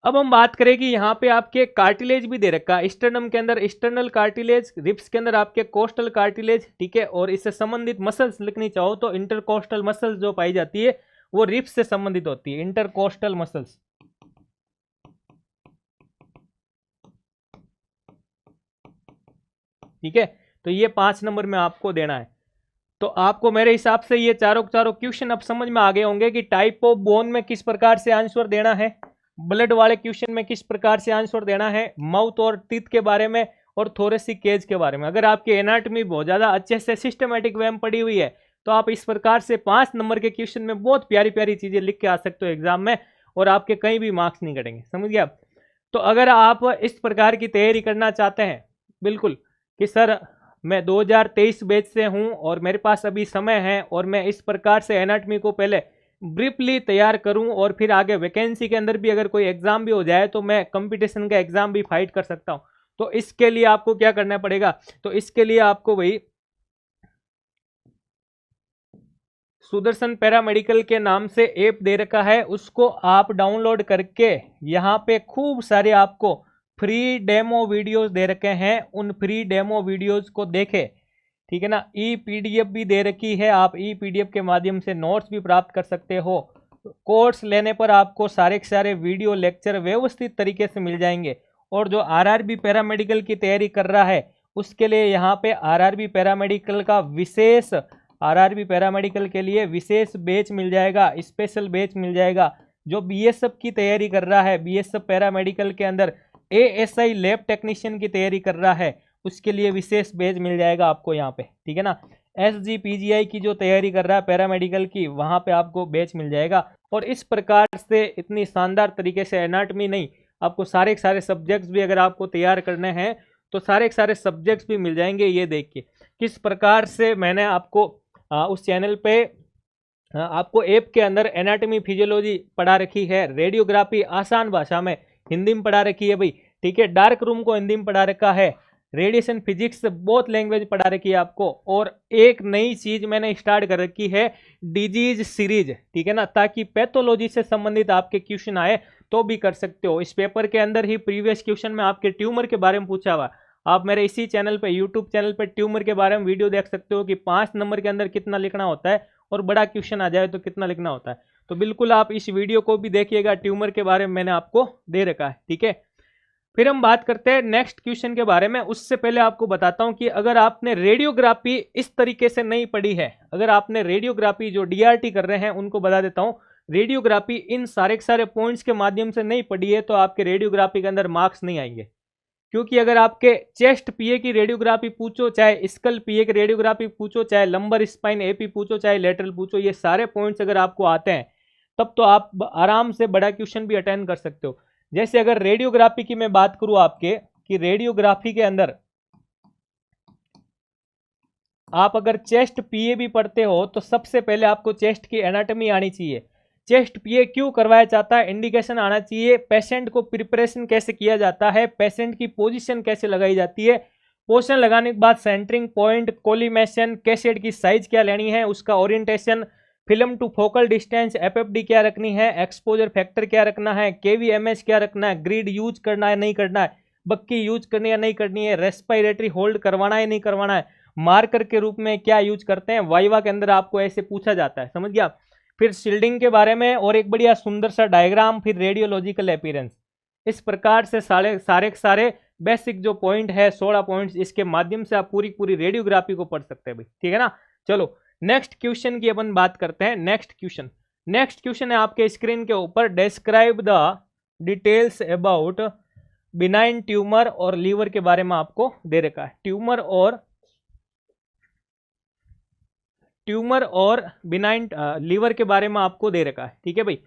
अब हम बात करें कि यहाँ पे आपके कार्टिलेज भी दे रखा है, स्टर्नम के अंदर एक्सटर्नल कार्टिलेज, रिब्स के अंदर आपके कोस्टल कार्टिलेज, ठीक है। और इससे संबंधित मसल्स लिखनी चाहो तो इंटरकोस्टल मसल्स जो पाई जाती है वो रिब्स से संबंधित होती है, इंटरकोस्टल मसल्स, ठीक है। तो ये 5 नंबर में आपको देना है। तो आपको मेरे हिसाब से ये चारों क्वेश्चन अब समझ में आ गए होंगे कि टाइप ऑफ बोन में किस प्रकार से आंसर देना है, ब्लड वाले क्वेश्चन में किस प्रकार से आंसर देना है, माउथ और टीथ के बारे में, और थोरेसिक केज के बारे में। अगर आपकी एनाटॉमी बहुत ज़्यादा अच्छे से सिस्टमेटिक वे में पड़ी हुई है तो आप इस प्रकार से 5 नंबर के क्वेश्चन में बहुत प्यारी प्यारी चीज़ें लिख के आ सकते हो एग्जाम में, और आपके कहीं भी मार्क्स नहीं कटेंगे, समझ गए आप। तो अगर आप इस प्रकार की तैयारी करना चाहते हैं बिल्कुल कि सर मैं 2023 बैच से हूं और मेरे पास अभी समय है, और मैं इस प्रकार से एनाटॉमी को पहले ब्रीफली तैयार करूं, और फिर आगे वैकेंसी के अंदर भी अगर कोई एग्जाम भी हो जाए तो मैं कंपटीशन का एग्जाम भी फाइट कर सकता हूं, तो इसके लिए आपको क्या करना पड़ेगा, तो इसके लिए आपको वही सुदर्शन पैरामेडिकल के नाम से ऐप दे रखा है, उसको आप डाउनलोड करके यहाँ पे खूब सारे आपको फ्री डेमो वीडियोस दे रखे हैं, उन फ्री डेमो वीडियोस को देखें, ठीक है ना। ई पीडीएफ भी दे रखी है, आप ई पीडीएफ के माध्यम से नोट्स भी प्राप्त कर सकते हो। कोर्स लेने पर आपको सारे के सारे वीडियो लेक्चर व्यवस्थित तरीके से मिल जाएंगे। और जो आरआरबी पैरामेडिकल की तैयारी कर रहा है उसके लिए यहाँ पे आरआरबी पैरामेडिकल का विशेष, आरआरबी पैरामेडिकल के लिए विशेष बैच मिल जाएगा, स्पेशल बैच मिल जाएगा। जो बीएसएफ की तैयारी कर रहा है, बीएसएफ पैरामेडिकल के अंदर एएसआई लैब टेक्नीशियन की तैयारी कर रहा है, उसके लिए विशेष बैच मिल जाएगा आपको यहाँ पे, ठीक है ना। एसजीपीजीआई की जो तैयारी कर रहा है पैरामेडिकल की, वहाँ पे आपको बैच मिल जाएगा। और इस प्रकार से इतनी शानदार तरीके से एनाटॉमी नहीं, आपको सारे के सारे सब्जेक्ट्स भी अगर आपको तैयार करने हैं तो सारे के सारे सब्जेक्ट्स भी मिल जाएंगे। ये देख के किस प्रकार से मैंने आपको उस चैनल पे आपको ऐप के अंदर एनाटॉमी फिजियोलॉजी पढ़ा रखी है, रेडियोग्राफी आसान भाषा में हिंदी में पढ़ा रखी है भाई, ठीक है। डार्क रूम को हिंदी में पढ़ा रखा है, रेडिएशन फिजिक्स बहुत लैंग्वेज पढ़ा रखी है आपको। और एक नई चीज मैंने स्टार्ट कर रखी है, डिजीज सीरीज, ठीक है ना, ताकि पैथोलॉजी से संबंधित आपके क्वेश्चन आए तो भी कर सकते हो। इस पेपर के अंदर ही प्रीवियस क्वेश्चन में आपके ट्यूमर के बारे में पूछा हुआ, आप मेरे इसी चैनल पे यूट्यूब चैनल पे ट्यूमर के बारे में वीडियो देख सकते हो कि 5 नंबर के अंदर कितना लिखना होता है, और बड़ा क्वेश्चन आ जाए तो कितना लिखना होता है। तो बिल्कुल आप इस वीडियो को भी देखिएगा, ट्यूमर के बारे में मैंने आपको दे रखा है, ठीक है। फिर हम बात करते हैं नेक्स्ट क्वेश्चन के बारे में। उससे पहले आपको बताता हूं कि अगर आपने रेडियोग्राफी इस तरीके से नहीं पढ़ी है, अगर आपने रेडियोग्राफी जो डीआरटी कर रहे हैं उनको बता देता हूं, रेडियोग्राफी इन सारे के सारे पॉइंट्स के माध्यम से नहीं पढ़ी है तो आपके रेडियोग्राफी के अंदर मार्क्स नहीं आएंगे। क्योंकि अगर आपके चेस्ट पीए की रेडियोग्राफी पूछो, चाहे स्कल पीए की रेडियोग्राफी पूछो, चाहे लंबर स्पाइन एपी पूछो, चाहे लेटरल पूछो, ये सारे पॉइंट्स अगर आपको आते हैं तब तो आप आराम से बड़ा क्वेश्चन भी अटेंड कर सकते हो। जैसे अगर रेडियोग्राफी की मैं बात करूं आपके, कि रेडियोग्राफी के अंदर आप अगर चेस्ट पीए भी पढ़ते हो तो सबसे पहले आपको चेस्ट की एनाटॉमी आनी चाहिए। चेस्ट पीए क्यों करवाया जाता है, इंडिकेशन आना चाहिए, पेशेंट को प्रिपरेशन कैसे किया जाता है, पेशेंट की पोजीशन कैसे लगाई जाती है, पोजीशन लगाने के बाद सेंटरिंग पॉइंट, कोलिमेशन, कैसेट की साइज क्या लेनी है, उसका orientation, film to focal distance, FFD क्या रखनी है, एक्सपोजर फैक्टर क्या रखना है, केवीएमएस क्या रखना है, ग्रिड यूज करना है नहीं करना है, बक्की यूज करनी है नहीं करनी है, रेस्पिरेटरी होल्ड करवाना है नहीं करवाना है, मार्कर के रूप में क्या यूज करते हैं, वाइवा के अंदर आपको ऐसे पूछा जाता है, समझ गया। फिर शील्डिंग के बारे में और एक बढ़िया सुंदर सा डायग्राम, फिर रेडियोलॉजिकल अपीयरेंस। इस प्रकार से सारे बेसिक जो पॉइंट है 16 पॉइंट्स, इसके माध्यम से आप पूरी पूरी रेडियोग्राफी को पढ़ सकते हैं भाई, ठीक है ना। चलो नेक्स्ट क्वेश्चन की अपन बात करते हैं। नेक्स्ट क्वेश्चन है आपके स्क्रीन के ऊपर, describe the details about benign tumour और लीवर के बारे में आपको दे रखा है। ट्यूमर और बिनाइन लीवर के बारे में आपको दे रखा है, ठीक है भाई।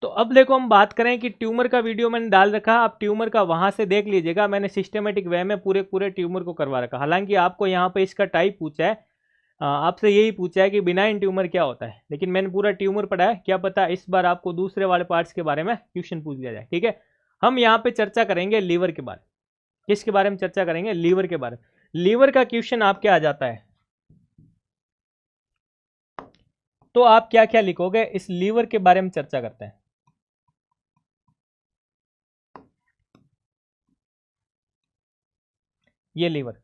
तो अब देखो हम बात करें कि ट्यूमर का वीडियो मैंने डाल रखा, आप ट्यूमर का वहां से देख लीजिएगा। मैंने सिस्टमेटिक वे में पूरे ट्यूमर को करवा रखा। हालांकि आपको यहाँ पे इसका टाइप पूछा है, आपसे यही पूछा है कि बिनाइन ट्यूमर क्या होता है, लेकिन मैंने पूरा ट्यूमर पढ़ा है। क्या पता इस बार आपको दूसरे वाले पार्ट्स के बारे में क्वेश्चन पूछ लिया जाए, ठीक है। हम यहाँ पे चर्चा करेंगे लीवर के बारे में। किसके बारे में चर्चा करेंगे? लीवर के बारे में। लीवर का क्वेश्चन आपके आ जाता है तो आप क्या क्या लिखोगे? इस लीवर के बारे में चर्चा करते हैं। ये लीवर,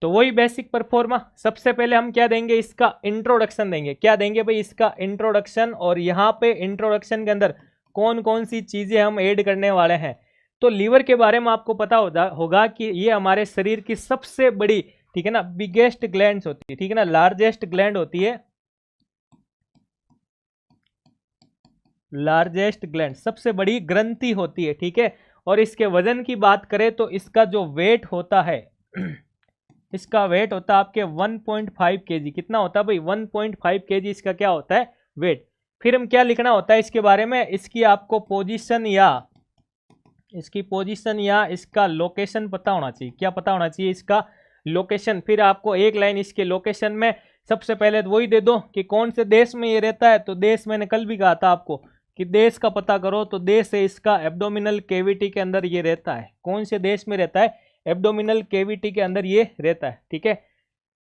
तो वही बेसिक परफॉर्मा। सबसे पहले हम क्या देंगे? इसका इंट्रोडक्शन देंगे। क्या देंगे भाई? इसका इंट्रोडक्शन। और यहाँ पे इंट्रोडक्शन के अंदर कौन कौन सी चीजें हम ऐड करने वाले हैं। तो लीवर के बारे में आपको पता होगा कि ये हमारे शरीर की सबसे बड़ी, ठीक है ना, बिगेस्ट ग्लैंड होती है, ठीक है ना, लार्जेस्ट ग्लैंड होती है, लार्जेस्ट ग्लैंड, सबसे बड़ी ग्रंथि होती है, ठीक है। और इसके वजन की बात करें तो इसका जो वेट होता है इसका वेट होता है आपके 1.5 kg। कितना होता है भाई? 1.5 kg इसका क्या होता है? वेट। फिर हम क्या लिखना होता है इसके बारे में? इसकी आपको पोजीशन या इसका लोकेशन पता होना चाहिए। क्या पता होना चाहिए? इसका लोकेशन। फिर आपको एक लाइन इसके लोकेशन में सबसे पहले तो वही दे दो कि कौन से देश में ये रहता है। तो देश मैंने कल भी कहा था आपको कि देश का पता करो, तो देश है इसका एब्डोमिनल केविटी के अंदर ये रहता है। कौन से देश में रहता है? एब्डोमिनल केविटी के अंदर ये रहता है, ठीक है।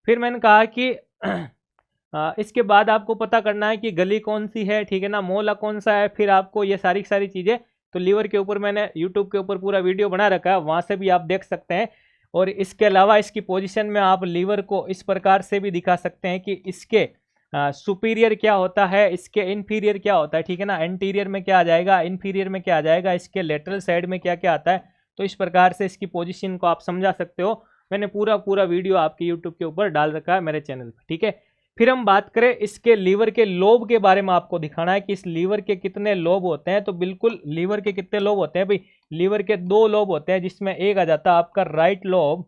फिर मैंने कहा कि इसके बाद आपको पता करना है कि गली कौन सी है, ठीक है ना, मोहल्ला कौन सा है। फिर आपको ये सारी चीजें, तो लीवर के ऊपर मैंने यूट्यूब के ऊपर पूरा वीडियो बना रखा है, वहां से भी आप देख सकते हैं। और इसके अलावा इसकी पोजीशन में आप लीवर को इस प्रकार से भी दिखा सकते हैं कि इसके सुपीरियर क्या होता है, इसके इन्फीरियर क्या होता है, ठीक है ना, एंटीरियर में क्या आ जाएगा, इन्फीरियर में क्या आ जाएगा, इसके लेटरल साइड में क्या क्या आता है। तो इस प्रकार से इसकी पोजीशन को आप समझा सकते हो। मैंने पूरा वीडियो आपके यूट्यूब के ऊपर डाल रखा है मेरे चैनल पर, ठीक है। फिर हम बात करें इसके लीवर के लोब के बारे में, आपको दिखाना है कि इस लीवर के कितने लोब होते हैं। तो बिल्कुल लीवर के कितने लोब होते हैं भाई? लीवर के 2 लोब होते हैं, जिसमें एक आ जाता है आपका राइट लोब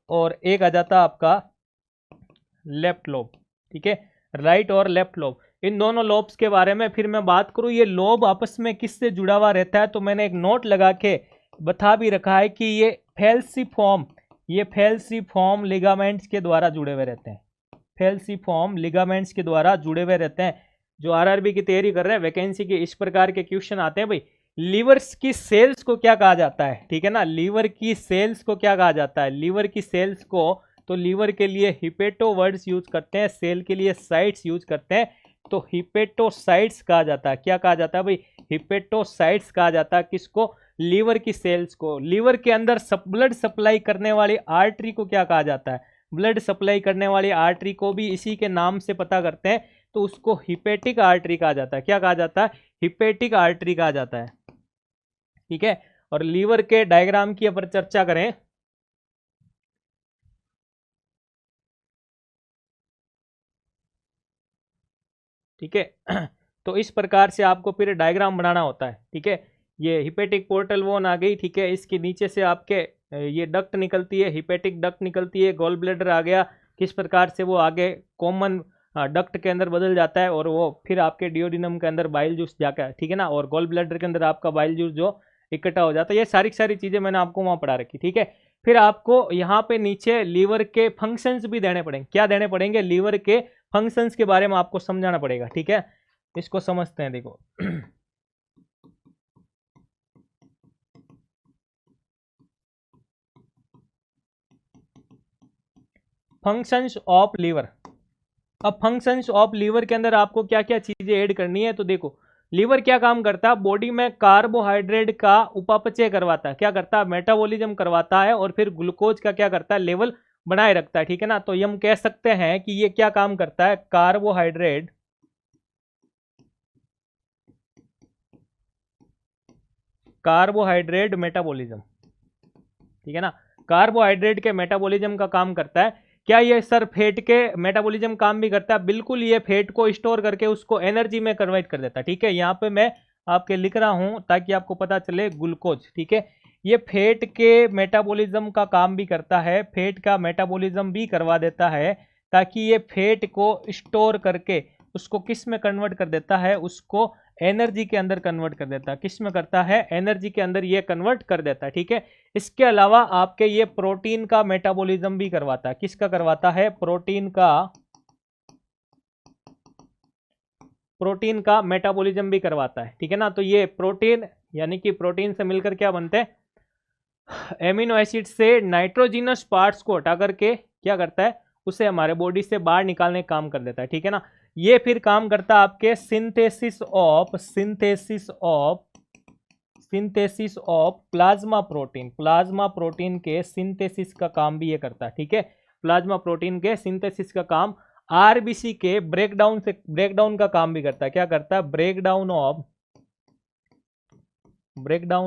और एक आ जाता है आपका लेफ्ट लोब, ठीक है, राइट और लेफ्ट लोब। इन दोनों लोब्स के बारे में फिर मैं बात करूं, ये लोब आपस में किससे जुड़ा हुआ रहता है। तो मैंने एक नोट लगा के बता भी रखा है कि ये फेल्सीफॉर्म लिगामेंट्स के द्वारा जुड़े हुए रहते हैं। फेल्सीफॉर्म लिगामेंट्स के द्वारा जुड़े हुए रहते हैं। जो आरआरबी की तैयारी कर रहे हैं वैकेंसी के, इस प्रकार के क्वेश्चन आते हैं भाई। लीवर्स की सेल्स को क्या कहा जाता है, ठीक है ना, लीवर की सेल्स को क्या कहा जाता है? लीवर की सेल्स को, तो लीवर के लिए हिपेटो वर्ड्स यूज करते हैं, सेल के लिए साइट्स यूज करते हैं। तो हिपेटोसाइट्स कहा जाता है। क्या कहा जाता है भाई? हिपेटोसाइट्स कहा जाता है। किसको? लीवर की सेल्स को। लीवर के अंदर ब्लड सप्लाई करने वाली आर्टरी को क्या कहा जाता है? ब्लड सप्लाई करने वाली आर्टरी को भी इसी के नाम से पता करते हैं, तो उसको हिपेटिक आर्टरी कहा जाता है। क्या कहा जाता है? हिपेटिक आर्टरी कहा जाता है, ठीक है। और लीवर के डायग्राम की अगर चर्चा करें, ठीक है, तो इस प्रकार से आपको फिर डायग्राम बनाना होता है, ठीक है। ये हिपेटिक पोर्टल वोन आ गई, ठीक है। इसके नीचे से आपके ये डक्ट निकलती है, हिपेटिक डक्ट निकलती है। गॉल ब्लैडर आ गया, किस प्रकार से वो आगे कॉमन डक्ट के अंदर बदल जाता है और वो फिर आपके डियोडिनम के अंदर बाइल जूस जाकर, ठीक है ना, और गॉल ब्लैडर के अंदर आपका बाइल जूस जो इकट्ठा हो जाता है। ये सारी चीज़ें मैंने आपको वहाँ पढ़ा रखी, ठीक है। फिर आपको यहाँ पे नीचे लीवर के फंक्शंस भी देने पड़ेंगे। क्या देने पड़ेंगे? लीवर के फंक्शंस के बारे में आपको समझाना पड़ेगा, ठीक है। इसको समझते हैं, देखो फंक्शंस ऑफ लीवर। अब फंक्शंस ऑफ लीवर के अंदर आपको क्या क्या चीजें ऐड करनी है। तो देखो लीवर क्या काम करता है? बॉडी में कार्बोहाइड्रेट का उपापचय करवाता है। क्या करता है? मेटाबॉलिज्म करवाता है और फिर ग्लूकोज का क्या करता है? लेवल बनाए रखता है, ठीक है ना। तो ये हम कह सकते हैं कि ये क्या काम करता है? कार्बोहाइड्रेट कार्बोहाइड्रेट मेटाबॉलिज्म, ठीक है ना, कार्बोहाइड्रेट के मेटाबॉलिज्म का काम करता है। क्या ये सर फैट के मेटाबॉलिज्म काम भी करता है? बिल्कुल, ये फैट को स्टोर करके उसको एनर्जी में कन्वर्ट कर देता है, ठीक है। यहाँ पे मैं आपके लिख रहा हूँ ताकि आपको पता चले, ग्लूकोज, ठीक है। ये फैट के मेटाबॉलिज्म का काम भी करता है, फैट का मेटाबॉलिज्म भी करवा देता है, ताकि ये फैट को स्टोर करके उसको किस में कन्वर्ट कर देता है, उसको एनर्जी के अंदर कन्वर्ट कर देता है। किस में करता है? एनर्जी के अंदर ये कन्वर्ट कर देता है, ठीक है। इसके अलावा आपके ये प्रोटीन का मेटाबॉलिज्म भी करवाता है। किसका करवाता है? प्रोटीन का मेटाबॉलिज्म भी करवाता है, ठीक है ना। तो ये प्रोटीन, यानी कि प्रोटीन से मिलकर क्या बनते हैं? एमिनो एसिड से नाइट्रोजिनस पार्ट्स को हटा करके क्या करता है? उसे हमारे बॉडी से बाहर निकालने का काम कर देता है, ठीक है ना। ये फिर काम करता है आपके सिंथेसिस ऑफ प्लाज्मा प्रोटीन के सिंथेसिस का काम भी ये करता है, ठीक है। प्लाज्मा प्रोटीन के सिंथेसिस का काम आरबीसी के ब्रेकडाउन का काम भी करता है। क्या करता है? ब्रेकडाउन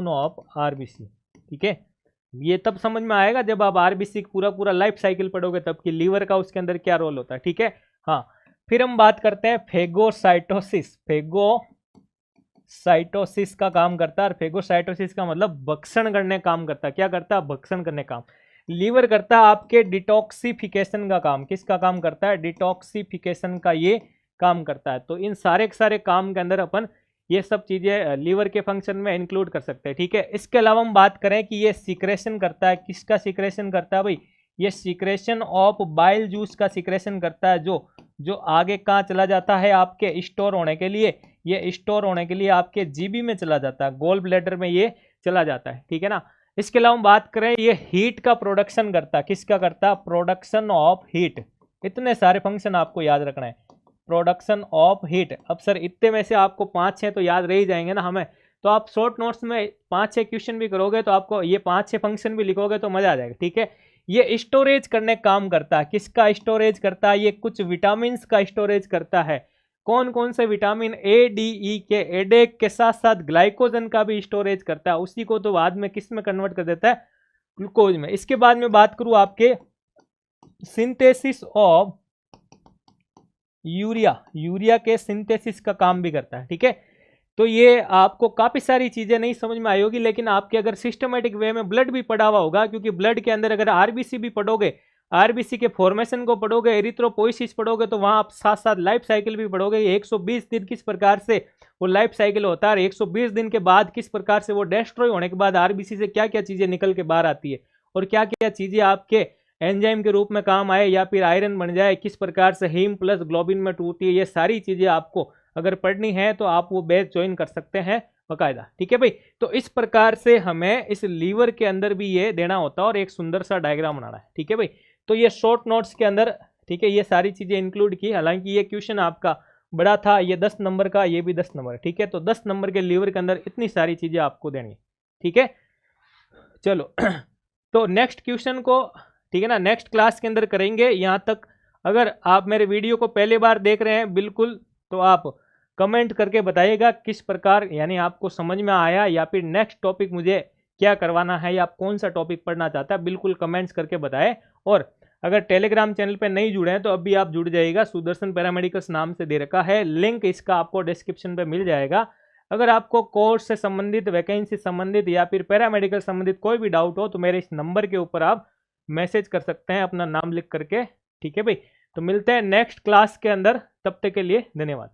ऑफ आरबीसी, ठीक है। ये तब समझ में आएगा जब आप आरबीसी पूरा लाइफ साइकिल पढ़ोगे, तब कि लीवर का उसके अंदर क्या रोल होता है, ठीक है। हाँ, फिर हम बात करते हैं फेगोसाइटोसिस का काम करता है। और फेगोसाइटोसिस का मतलब भक्षण करने काम करता है। क्या करता है? भक्षण करने काम। लीवर करता है आपके डिटॉक्सिफिकेशन का काम। किसका काम करता है? डिटॉक्सिफिकेशन का ये काम करता है। तो इन सारे काम के अंदर अपन ये सब चीजें लीवर के फंक्शन में इंक्लूड कर सकते हैं, ठीक है। इसके अलावा हम बात करें कि ये सीक्रेशन करता है। किसका सीक्रेशन करता है भाई? ये सीक्रेशन ऑफ बाइल जूस का सीक्रेशन करता है, जो आगे कहाँ चला जाता है? आपके स्टोर होने के लिए, ये स्टोर होने के लिए आपके जीबी में चला जाता है, गोल ब्लैडर में ये चला जाता है, ठीक है ना। इसके अलावा हम बात करें, ये हीट का प्रोडक्शन करता है। किसका करता है? Production of heat. इतने सारे फंक्शन आपको याद रखना है, प्रोडक्शन ऑफ हीट। अब सर इतने में से आपको 5-6 तो याद रह ही जाएंगे ना हमें, तो आप शॉर्ट नोट्स में 5-6 क्वेश्चन भी करोगे तो आपको ये 5-6 फंक्शन भी लिखोगे तो मजा आ जाएगा, ठीक है। ये स्टोरेज करने काम करता है। किसका स्टोरेज करता है? ये कुछ विटामिन का स्टोरेज करता है। कौन कौन से विटामिन? ए, डी, ई के, एडेक के साथ साथ ग्लाइकोजन का भी स्टोरेज करता है। उसी को तो बाद में किस में कन्वर्ट कर देता है? ग्लूकोज में। इसके बाद में बात करूं आपके सिंथेसिस ऑफ यूरिया के सिंथेसिस का काम भी करता है, ठीक है। तो ये आपको काफी सारी चीजें नहीं समझ में आई होगी, लेकिन आपके अगर सिस्टमेटिक वे में ब्लड भी पढ़ा हुआ होगा, क्योंकि ब्लड के अंदर अगर आरबीसी भी पढ़ोगे, आरबीसी के फॉर्मेशन को पढ़ोगे, एरिथ्रोपोइसिस पढ़ोगे, तो वहां आप साथ साथ लाइफ साइकिल भी पढ़ोगे। 120 दिन किस प्रकार से वो लाइफ साइकिल होता है, 120 दिन के बाद किस प्रकार से वो डिस्ट्रॉय होने के बाद आरबीसी से क्या क्या चीजें निकल के बाहर आती है, और क्या क्या चीजें आपके एंजाइम के रूप में काम आए या फिर आयरन बन जाए, किस प्रकार से हीम प्लस ग्लोबिन में टूटती है। ये सारी चीजें आपको अगर पढ़नी है तो आप वो बैच ज्वाइन कर सकते हैं बकायदा, ठीक है भाई। तो इस प्रकार से हमें इस लीवर के अंदर भी ये देना होता है और एक सुंदर सा डायग्राम बनाना है, ठीक है भाई। तो ये शॉर्ट नोट्स के अंदर, ठीक है, ये सारी चीजें इंक्लूड की। हालांकि ये क्वेश्चन आपका बड़ा था, ये 10 नंबर का, ये भी 10 नंबर, ठीक है। तो 10 नंबर के लीवर के अंदर इतनी सारी चीजें आपको देनी है, ठीक है। चलो तो नेक्स्ट क्वेश्चन को, ठीक है ना, नेक्स्ट क्लास के अंदर करेंगे। यहाँ तक अगर आप मेरे वीडियो को पहली बार देख रहे हैं बिल्कुल, तो आप कमेंट करके बताइएगा किस प्रकार, यानी आपको समझ में आया, या फिर नेक्स्ट टॉपिक मुझे क्या करवाना है, या आप कौन सा टॉपिक पढ़ना चाहता है, बिल्कुल कमेंट्स करके बताएं। और अगर टेलीग्राम चैनल पे नहीं जुड़े हैं तो अभी आप जुड़ जाइएगा, सुदर्शन पैरामेडिकल्स नाम से दे रखा है, लिंक इसका आपको डिस्क्रिप्शन पे मिल जाएगा। अगर आपको कोर्स से संबंधित, वैकेंसी संबंधित या फिर पैरामेडिकल संबंधित कोई भी डाउट हो तो मेरे इस नंबर के ऊपर आप मैसेज कर सकते हैं अपना नाम लिख करके, ठीक है भाई। तो मिलते हैं नेक्स्ट क्लास के अंदर, तब तक के लिए धन्यवाद।